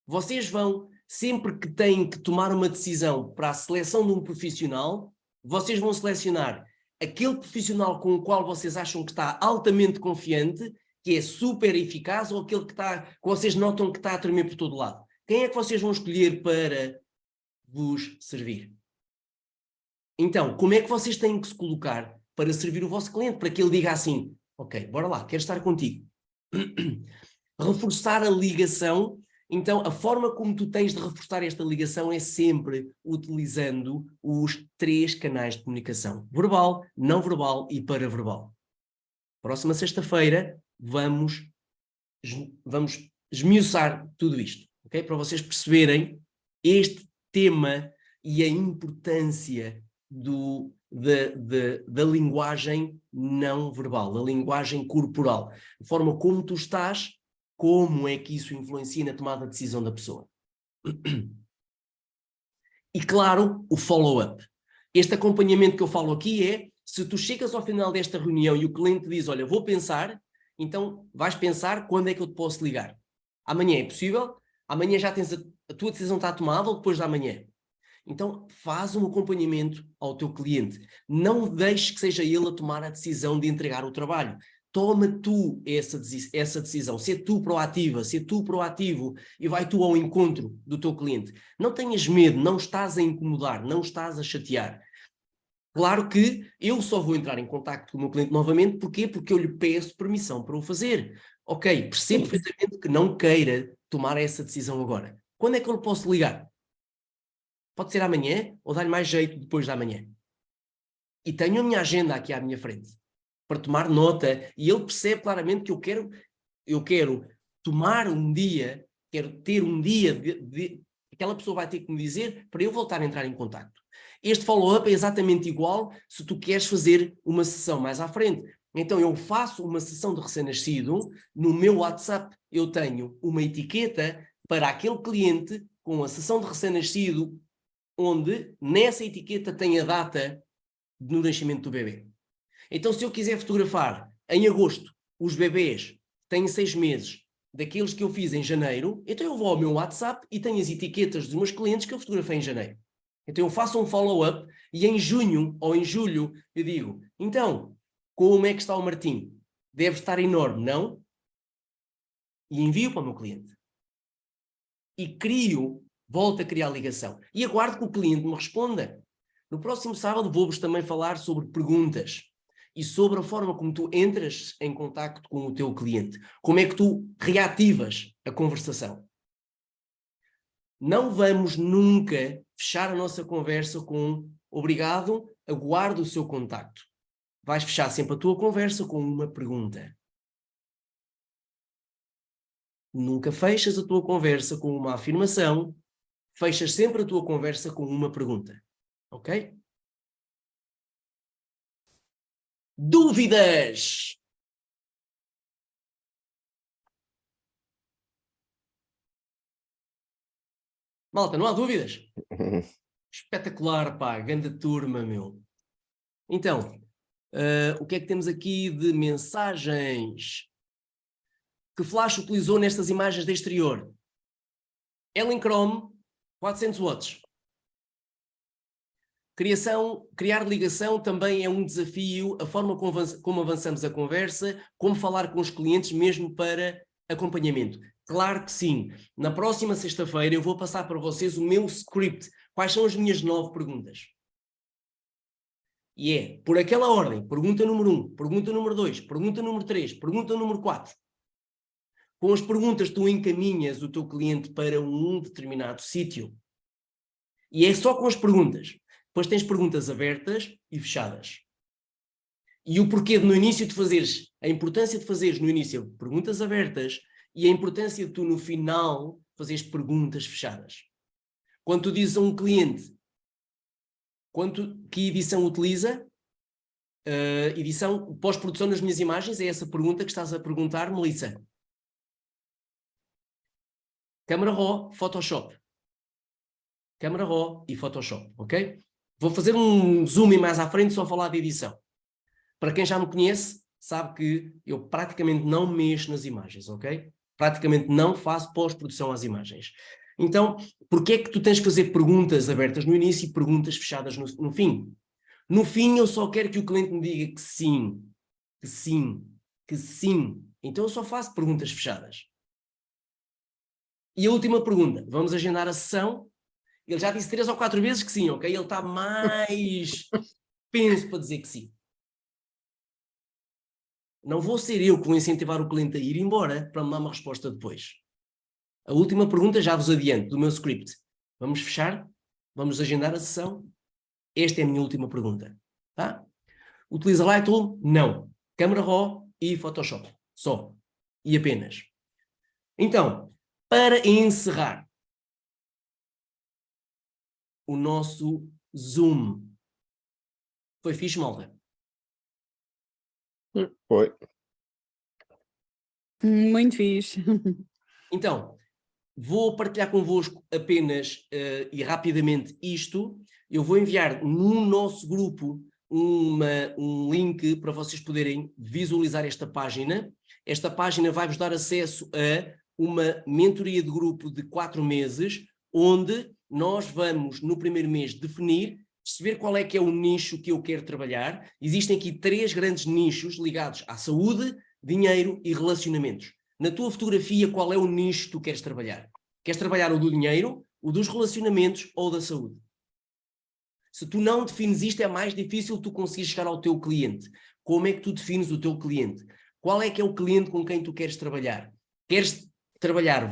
Vocês vão, sempre que têm que tomar uma decisão para a seleção de um profissional, vocês vão selecionar aquele profissional com o qual vocês acham que está altamente confiante, que é super eficaz, ou aquele que vocês notam que está a tremer por todo lado. Quem é que vocês vão escolher para vos servir? Então, como é que vocês têm que se colocar para servir o vosso cliente, para que ele diga assim: ok, bora lá, quero estar contigo. Reforçar a ligação. Então, a forma como tu tens de reforçar esta ligação é sempre utilizando os 3 canais de comunicação: verbal, não verbal e paraverbal. Próxima sexta-feira vamos esmiuçar tudo isto, ok? Para vocês perceberem este tema e a importância da linguagem não verbal, da linguagem corporal. A forma como tu estás, como é que isso influencia na tomada de decisão da pessoa. E claro, o follow-up. Este acompanhamento que eu falo aqui é, se tu chegas ao final desta reunião e o cliente diz: olha, vou pensar, então vais pensar quando é que eu te posso ligar. Amanhã é possível? Amanhã já tens a tua decisão está tomada ou depois de amanhã? Então faz um acompanhamento ao teu cliente. Não deixes que seja ele a tomar a decisão de entregar o trabalho. Toma tu essa decisão, ser tu proativa, ser tu proativo e vai tu ao encontro do teu cliente. Não tenhas medo, não estás a incomodar, não estás a chatear. Claro que eu só vou entrar em contacto com o meu cliente novamente, porquê? Porque eu lhe peço permissão para o fazer. Ok, percebo perfeitamente que não queira tomar essa decisão agora. Quando é que eu lhe posso ligar? Pode ser amanhã ou dar-lhe mais jeito depois de amanhã. E tenho a minha agenda aqui à minha frente para tomar nota, e ele percebe claramente que eu quero tomar um dia, quero ter um dia aquela pessoa vai ter que me dizer para eu voltar a entrar em contacto. Este follow-up é exatamente igual se tu queres fazer uma sessão mais à frente. Então eu faço uma sessão de recém-nascido, no meu WhatsApp eu tenho uma etiqueta para aquele cliente com a sessão de recém-nascido, onde nessa etiqueta tem a data do nascimento do bebê. Então, se eu quiser fotografar em agosto os bebês que têm 6 meses, daqueles que eu fiz em janeiro, então eu vou ao meu WhatsApp e tenho as etiquetas dos meus clientes que eu fotografei em janeiro. Então eu faço um follow-up e em junho ou em julho eu digo: então, como é que está o Martim? Deve estar enorme, não? E envio para o meu cliente. E volto a criar ligação. E aguardo que o cliente me responda. No próximo sábado vou-vos também falar sobre perguntas e sobre a forma como tu entras em contacto com o teu cliente. Como é que tu reativas a conversação. Não vamos nunca fechar a nossa conversa com obrigado, aguardo o seu contacto. Vais fechar sempre a tua conversa com uma pergunta. Nunca fechas a tua conversa com uma afirmação, fechas sempre a tua conversa com uma pergunta. Ok? Dúvidas? Malta, não há dúvidas? Espetacular, pá, grande turma, meu. Então, o que é que temos aqui de mensagens? Que flash utilizou nestas imagens de exterior? Elinchrom, 400 watts. Criar ligação também é um desafio, a forma como avançamos a conversa, como falar com os clientes mesmo para acompanhamento. Claro que sim. Na próxima sexta-feira eu vou passar para vocês o meu script. Quais são as minhas 9 perguntas? E é, por aquela ordem, pergunta número 1, pergunta número 2, pergunta número 3, pergunta número 4. Com as perguntas tu encaminhas o teu cliente para um determinado sítio. E é só com as perguntas. Depois tens perguntas abertas e fechadas. E o porquê de no início de fazeres, a importância de fazeres no início perguntas abertas e a importância de tu no final fazeres perguntas fechadas. Quando tu dizes a um cliente que edição utiliza, edição, pós-produção nas minhas imagens, é essa pergunta que estás a perguntar, Melissa. Câmara RAW, Photoshop. Câmara RAW e Photoshop, ok? Vou fazer um zoom mais à frente, só falar de edição. Para quem já me conhece, sabe que eu praticamente não mexo nas imagens, ok? Praticamente não faço pós-produção às imagens. Então, porquê é que tu tens que fazer perguntas abertas no início e perguntas fechadas no fim? No fim, eu só quero que o cliente me diga que sim, que sim, que sim. Então eu só faço perguntas fechadas. E a última pergunta, vamos agendar a sessão? Ele já disse 3 ou 4 vezes que sim, ok? Ele está mais penso para dizer que sim. Não vou ser eu que vou incentivar o cliente a ir embora para me dar uma resposta depois. A última pergunta já vos adianto do meu script. Vamos fechar? Vamos agendar a sessão? Esta é a minha última pergunta. Tá? Utiliza Lightroom? Não. Câmara RAW e Photoshop. Só. E apenas. Então, para encerrar o nosso Zoom. Foi fixe, malta? Foi. Muito fixe. Então, vou partilhar convosco apenas e rapidamente isto. Eu vou enviar no nosso grupo um link para vocês poderem visualizar esta página. Esta página vai-vos dar acesso a uma mentoria de grupo de 4 meses, onde nós vamos, no primeiro mês, definir, perceber qual é que é o nicho que eu quero trabalhar. Existem aqui 3 grandes nichos ligados à saúde, dinheiro e relacionamentos. Na tua fotografia, qual é o nicho que tu queres trabalhar? Queres trabalhar o do dinheiro, o dos relacionamentos ou da saúde? Se tu não defines isto, é mais difícil tu conseguir chegar ao teu cliente. Como é que tu defines o teu cliente? Qual é que é o cliente com quem tu queres trabalhar? Queres trabalhar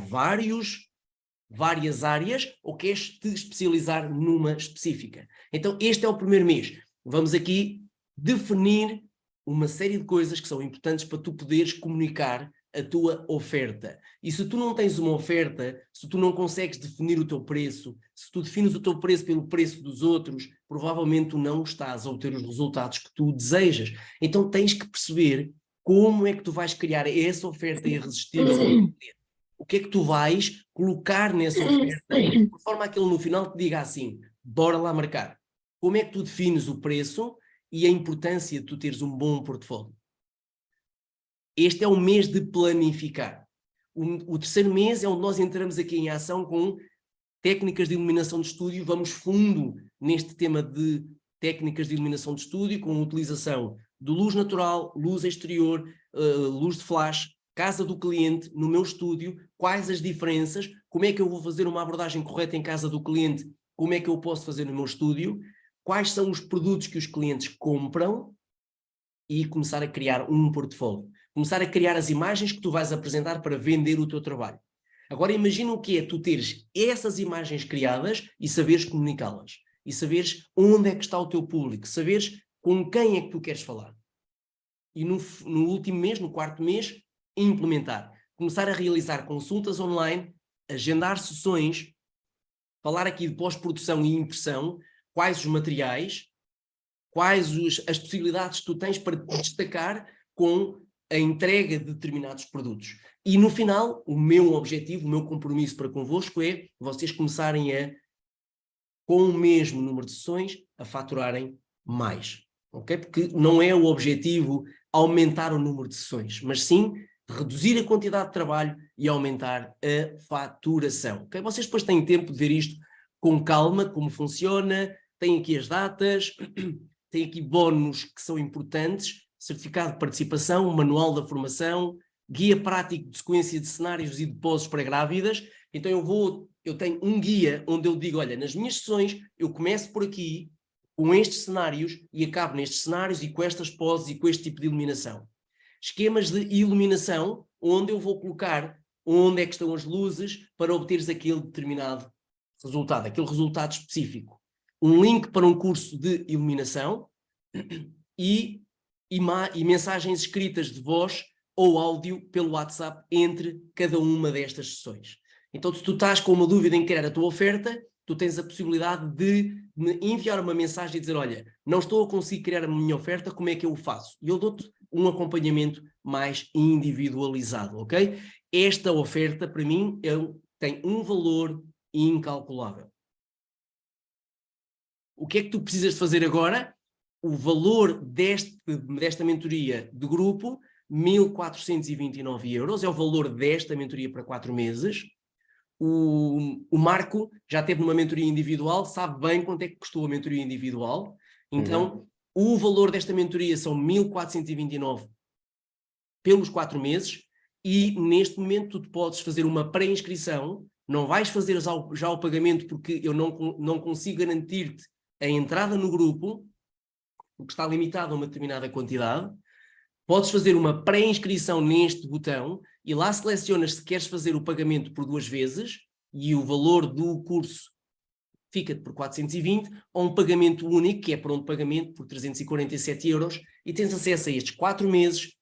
várias áreas ou queres te especializar numa específica? Então este é o primeiro mês. Vamos aqui definir uma série de coisas que são importantes para tu poderes comunicar a tua oferta. E se tu não tens uma oferta, se tu não consegues definir o teu preço, se tu defines o teu preço pelo preço dos outros, provavelmente tu não estás a obter os resultados que tu desejas. Então tens que perceber como é que tu vais criar essa oferta irresistível. O que é que tu vais colocar nessa oferta, de forma a que ele no final te diga assim, bora lá marcar. Como é que tu defines o preço e a importância de tu teres um bom portfólio? Este é o mês de planificar. O terceiro mês é onde nós entramos aqui em ação com técnicas de iluminação de estúdio, vamos fundo neste tema de técnicas de iluminação de estúdio, com a utilização de luz natural, luz exterior, luz de flash, casa do cliente, no meu estúdio, quais as diferenças, como é que eu vou fazer uma abordagem correta em casa do cliente, como é que eu posso fazer no meu estúdio, quais são os produtos que os clientes compram e começar a criar um portfólio. Começar a criar as imagens que tu vais apresentar para vender o teu trabalho. Agora imagina o que é tu teres essas imagens criadas e saberes comunicá-las. E saberes onde é que está o teu público, saberes com quem é que tu queres falar. E no último mês, no 4º mês, implementar. Começar a realizar consultas online, agendar sessões, falar aqui de pós-produção e impressão, quais os materiais, quais as possibilidades que tu tens para te destacar com a entrega de determinados produtos. E no final, o meu objetivo, o meu compromisso para convosco é vocês começarem a, com o mesmo número de sessões, a faturarem mais. Okay? Porque não é o objetivo aumentar o número de sessões, mas sim reduzir a quantidade de trabalho e aumentar a faturação. Okay? Vocês depois têm tempo de ver isto com calma, como funciona, têm aqui as datas, tem aqui bónus que são importantes, certificado de participação, manual da formação, guia prático de sequência de cenários e de poses para grávidas. Então eu tenho um guia onde eu digo, olha, nas minhas sessões eu começo por aqui, com estes cenários e acabo nestes cenários e com estas poses e com este tipo de iluminação. Esquemas de iluminação, onde eu vou colocar onde é que estão as luzes para obteres aquele determinado resultado, aquele resultado específico. Um link para um curso de iluminação e mensagens escritas de voz ou áudio pelo WhatsApp entre cada uma destas sessões. Então, se tu estás com uma dúvida em criar a tua oferta, tu tens a possibilidade de me enviar uma mensagem e dizer, olha, não estou a conseguir criar a minha oferta, como é que eu o faço? E eu dou-te um acompanhamento mais individualizado, ok? Esta oferta, para mim, tem um valor incalculável. O que é que tu precisas de fazer agora? O valor desta mentoria de grupo, 1.429 euros, é o valor desta mentoria para 4 meses. O Marco já teve numa mentoria individual, sabe bem quanto é que custou a mentoria individual. Então, o valor desta mentoria são 1.429 pelos 4 meses e neste momento tu podes fazer uma pré-inscrição, não vais fazer já o pagamento porque eu não consigo garantir-te a entrada no grupo, porque está limitado a uma determinada quantidade. Podes fazer uma pré-inscrição neste botão e lá selecionas se queres fazer o pagamento por 2 vezes e o valor do curso fica-te por 420 ou um pagamento único, que é pronto pagamento, por 347 euros e tens acesso a estes 4 meses,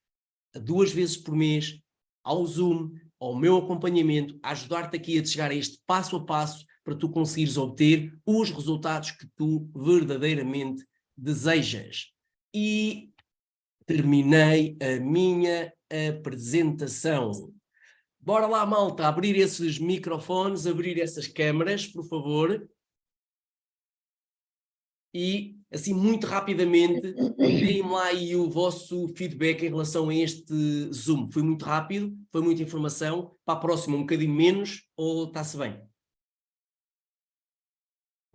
a 2 vezes por mês, ao Zoom, ao meu acompanhamento, a ajudar-te aqui a chegar a este passo a passo para tu conseguires obter os resultados que tu verdadeiramente desejas. E terminei a minha apresentação. Bora lá, malta, abrir esses microfones, abrir essas câmaras, por favor. E, assim, muito rapidamente, deem-me lá aí o vosso feedback em relação a este Zoom. Foi muito rápido, foi muita informação. Para a próxima, um bocadinho menos, ou está-se bem?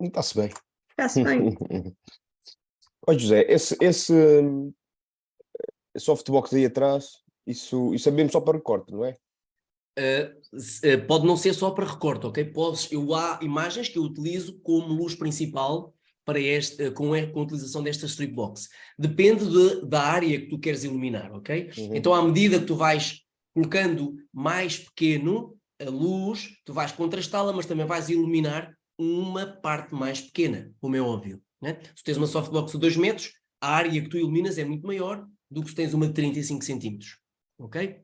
Está-se bem. Está-se bem. Olha, José, esse softbox aí atrás, isso é mesmo só para recorte, não é? Pode não ser só para recorte, ok? Há imagens que eu utilizo como luz principal para com a utilização desta strip box. Depende da área que tu queres iluminar, ok? Então, à medida que tu vais colocando mais pequeno a luz, tu vais contrastá-la, mas também vais iluminar uma parte mais pequena, como é óbvio, né? Se tens uma softbox de 2 metros, a área que tu iluminas é muito maior do que se tens uma de 35 centímetros, ok?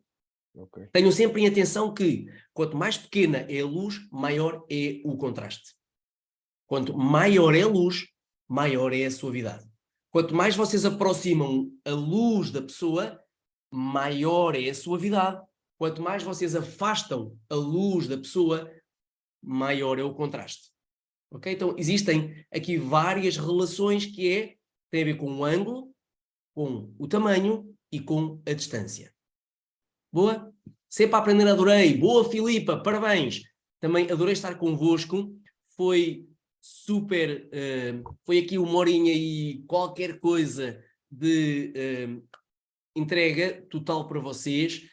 Tenham sempre em atenção que quanto mais pequena é a luz, maior é o contraste. Quanto maior é a luz, maior é a suavidade. Quanto mais vocês aproximam a luz da pessoa, maior é a suavidade. Quanto mais vocês afastam a luz da pessoa, maior é o contraste. Ok? Então, existem aqui várias relações que têm a ver com o ângulo, com o tamanho e com a distância. Boa? Sempre a aprender, adorei. Boa, Filipa, parabéns. Também adorei estar convosco. Foi super, foi aqui 1 horinha e qualquer coisa de entrega total para vocês.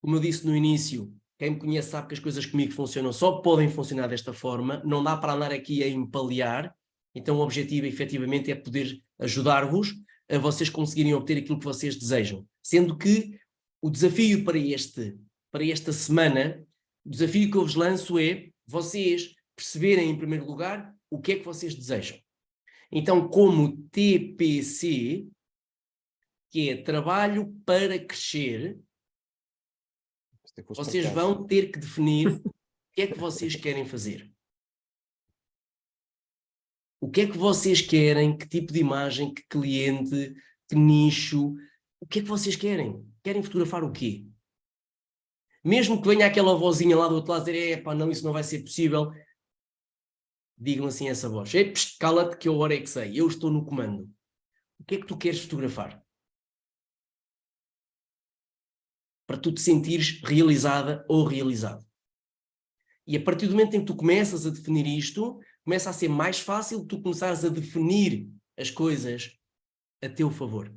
Como eu disse no início, quem me conhece sabe que as coisas comigo funcionam, só podem funcionar desta forma, não dá para andar aqui a empalear. Então o objetivo efetivamente é poder ajudar-vos a vocês conseguirem obter aquilo que vocês desejam. Sendo que o desafio para esta semana, o desafio que eu vos lanço é vocês perceberem em primeiro lugar o que é que vocês desejam. Então, como TPC, que é trabalho para crescer, vocês vão ter que definir o que é que vocês querem fazer. O que é que vocês querem, que tipo de imagem, que cliente, que nicho, o que é que vocês querem? Querem fotografar o quê? Mesmo que venha aquela vozinha lá do outro lado dizer, epá, não, isso não vai ser possível, digam assim essa voz. Cala-te que eu agora é que sei, eu estou no comando. O que é que tu queres fotografar? Para tu te sentires realizada ou realizado. E a partir do momento em que tu começas a definir isto, começa a ser mais fácil tu começares a definir as coisas a teu favor.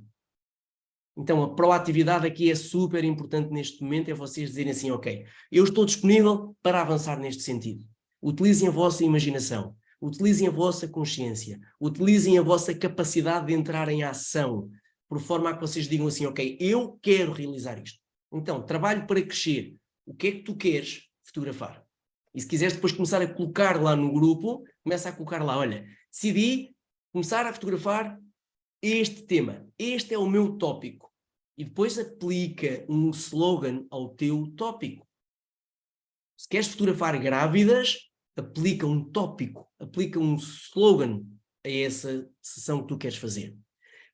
Então a proatividade aqui é super importante neste momento, é vocês dizerem assim, ok, eu estou disponível para avançar neste sentido. Utilizem a vossa imaginação, utilizem a vossa consciência, utilizem a vossa capacidade de entrar em ação, por forma a que vocês digam assim, ok, eu quero realizar isto. Então, trabalho para crescer. O que é que tu queres fotografar? E se quiseres depois começar a colocar lá no grupo, começa a colocar lá, olha, decidi começar a fotografar este tema, este é o meu tópico. E depois aplica um slogan ao teu tópico. Se queres fotografar grávidas, aplica um tópico, aplica um slogan a essa sessão que tu queres fazer.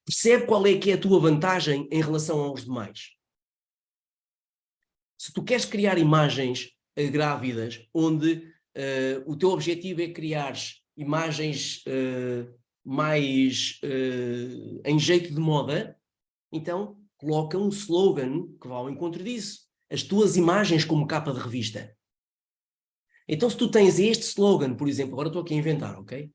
Percebe qual é que é a tua vantagem em relação aos demais. Se tu queres criar imagens grávidas, onde o teu objetivo é criar imagens mais em jeito de moda, então coloca um slogan que vá ao encontro disso. As tuas imagens como capa de revista. Então se tu tens este slogan, por exemplo, agora estou aqui a inventar, ok?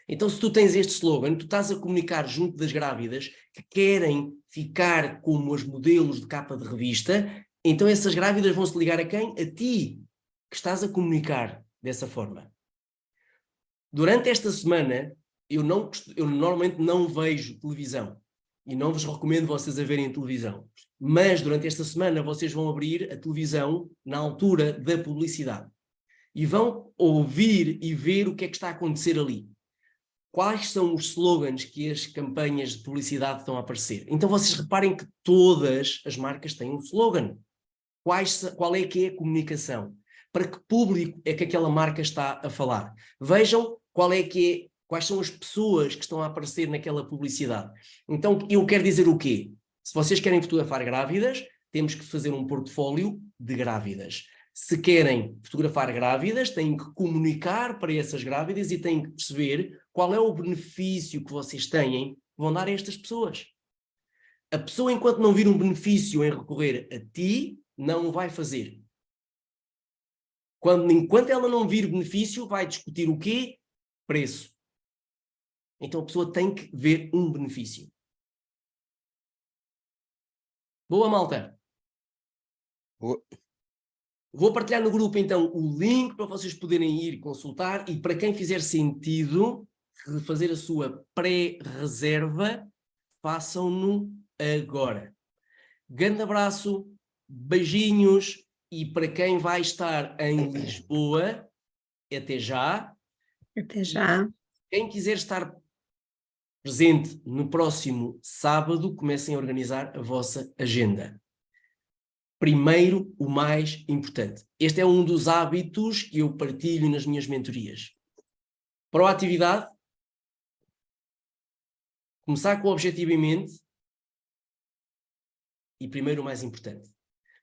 Então se tu tens este slogan, tu estás a comunicar junto das grávidas que querem ficar como os modelos de capa de revista, então essas grávidas vão se ligar a quem? A ti, que estás a comunicar dessa forma. Durante esta semana, eu normalmente não vejo televisão e não vos recomendo vocês a verem televisão, mas durante esta semana vocês vão abrir a televisão na altura da publicidade e vão ouvir e ver o que é que está a acontecer ali. Quais são os slogans que as campanhas de publicidade estão a aparecer? Então vocês reparem que todas as marcas têm um slogan. Qual é que é a comunicação? Para que público é que aquela marca está a falar? Vejam quais são as pessoas que estão a aparecer naquela publicidade. Então eu quero dizer o quê? Se vocês querem fotografar grávidas, temos que fazer um portfólio de grávidas. Se querem fotografar grávidas, têm que comunicar para essas grávidas e têm que perceber qual é o benefício que vocês têm, vão dar a estas pessoas. A pessoa, enquanto não vir um benefício em recorrer a ti, não o vai fazer. Enquanto ela não vir benefício, vai discutir o quê? Preço. Então a pessoa tem que ver um benefício. Boa, malta? Boa. Vou partilhar no grupo, então, o link para vocês poderem ir consultar e para quem fizer sentido fazer a sua pré-reserva, façam-no agora. Grande abraço, beijinhos e para quem vai estar em Lisboa, até já. Até já. Quem quiser estar presente no próximo sábado, comecem a organizar a vossa agenda. Primeiro, o mais importante. Este é um dos hábitos que eu partilho nas minhas mentorias. Proatividade. Começar com o objetivo em mente. E primeiro, o mais importante.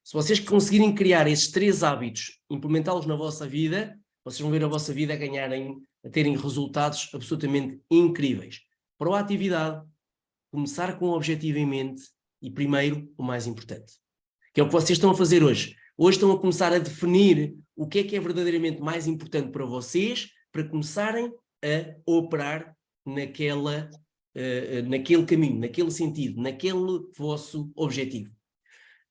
Se vocês conseguirem criar esses 3 hábitos, implementá-los na vossa vida, vocês vão ver a vossa vida a terem resultados absolutamente incríveis. Proatividade. Começar com o objetivo em mente. E primeiro, o mais importante. Que é o que vocês estão a fazer hoje. Hoje estão a começar a definir o que é verdadeiramente mais importante para vocês, para começarem a operar naquele caminho, naquele sentido, naquele vosso objetivo.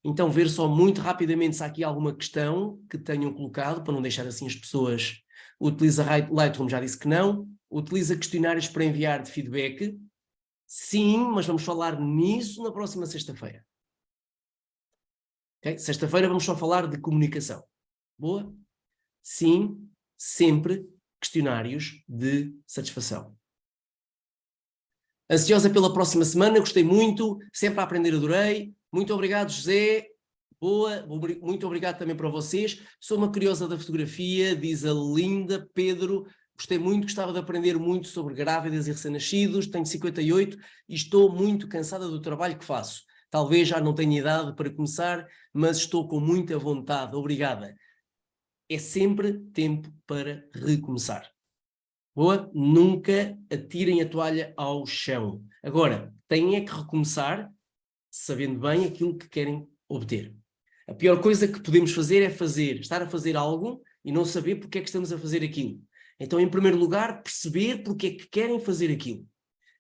Então, ver só muito rapidamente se há aqui alguma questão que tenham colocado, para não deixar assim as pessoas. Utiliza Lightroom, já disse que não. Utiliza questionários para enviar de feedback. Sim, mas vamos falar nisso na próxima sexta-feira. Okay? Sexta-feira vamos só falar de comunicação. Boa? Sim, sempre questionários de satisfação. Ansiosa pela próxima semana, gostei muito, sempre a aprender adorei. Muito obrigado, José. Boa, muito obrigado também para vocês. Sou uma curiosa da fotografia, diz a Linda Pedro. Gostei muito, gostava de aprender muito sobre grávidas e recém-nascidos. Tenho 58 e estou muito cansada do trabalho que faço. Talvez já não tenha idade para começar, mas estou com muita vontade. Obrigada. É sempre tempo para recomeçar. Boa? Nunca atirem a toalha ao chão. Agora, têm é que recomeçar sabendo bem aquilo que querem obter. A pior coisa que podemos fazer é estar a fazer algo e não saber porque é que estamos a fazer aquilo. Então, em primeiro lugar, perceber porque é que querem fazer aquilo.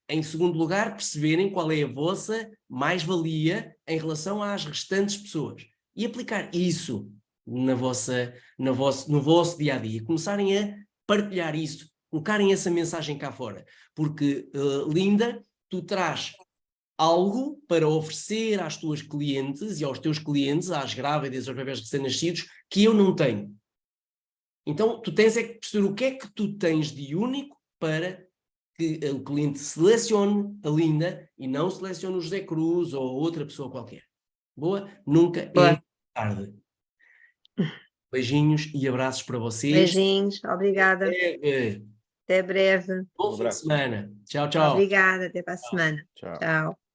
Em segundo lugar, perceberem qual é a vossa mais-valia em relação às restantes pessoas. E aplicar isso no vosso dia-a-dia. Começarem a partilhar isso, colocarem essa mensagem cá fora. Porque, Linda, tu traz algo para oferecer às tuas clientes e aos teus clientes, às grávidas, aos bebés recém-nascidos, que eu não tenho. Então, tu tens é que perceber o que é que tu tens de único para que o cliente selecione a Linda e não selecione o José Cruz ou outra pessoa qualquer. Boa? Nunca é tarde. Beijinhos e abraços para vocês. Beijinhos, obrigada. Até breve. Bom fim de semana. Tchau, tchau. Obrigada, até para a semana. Tchau. Tchau.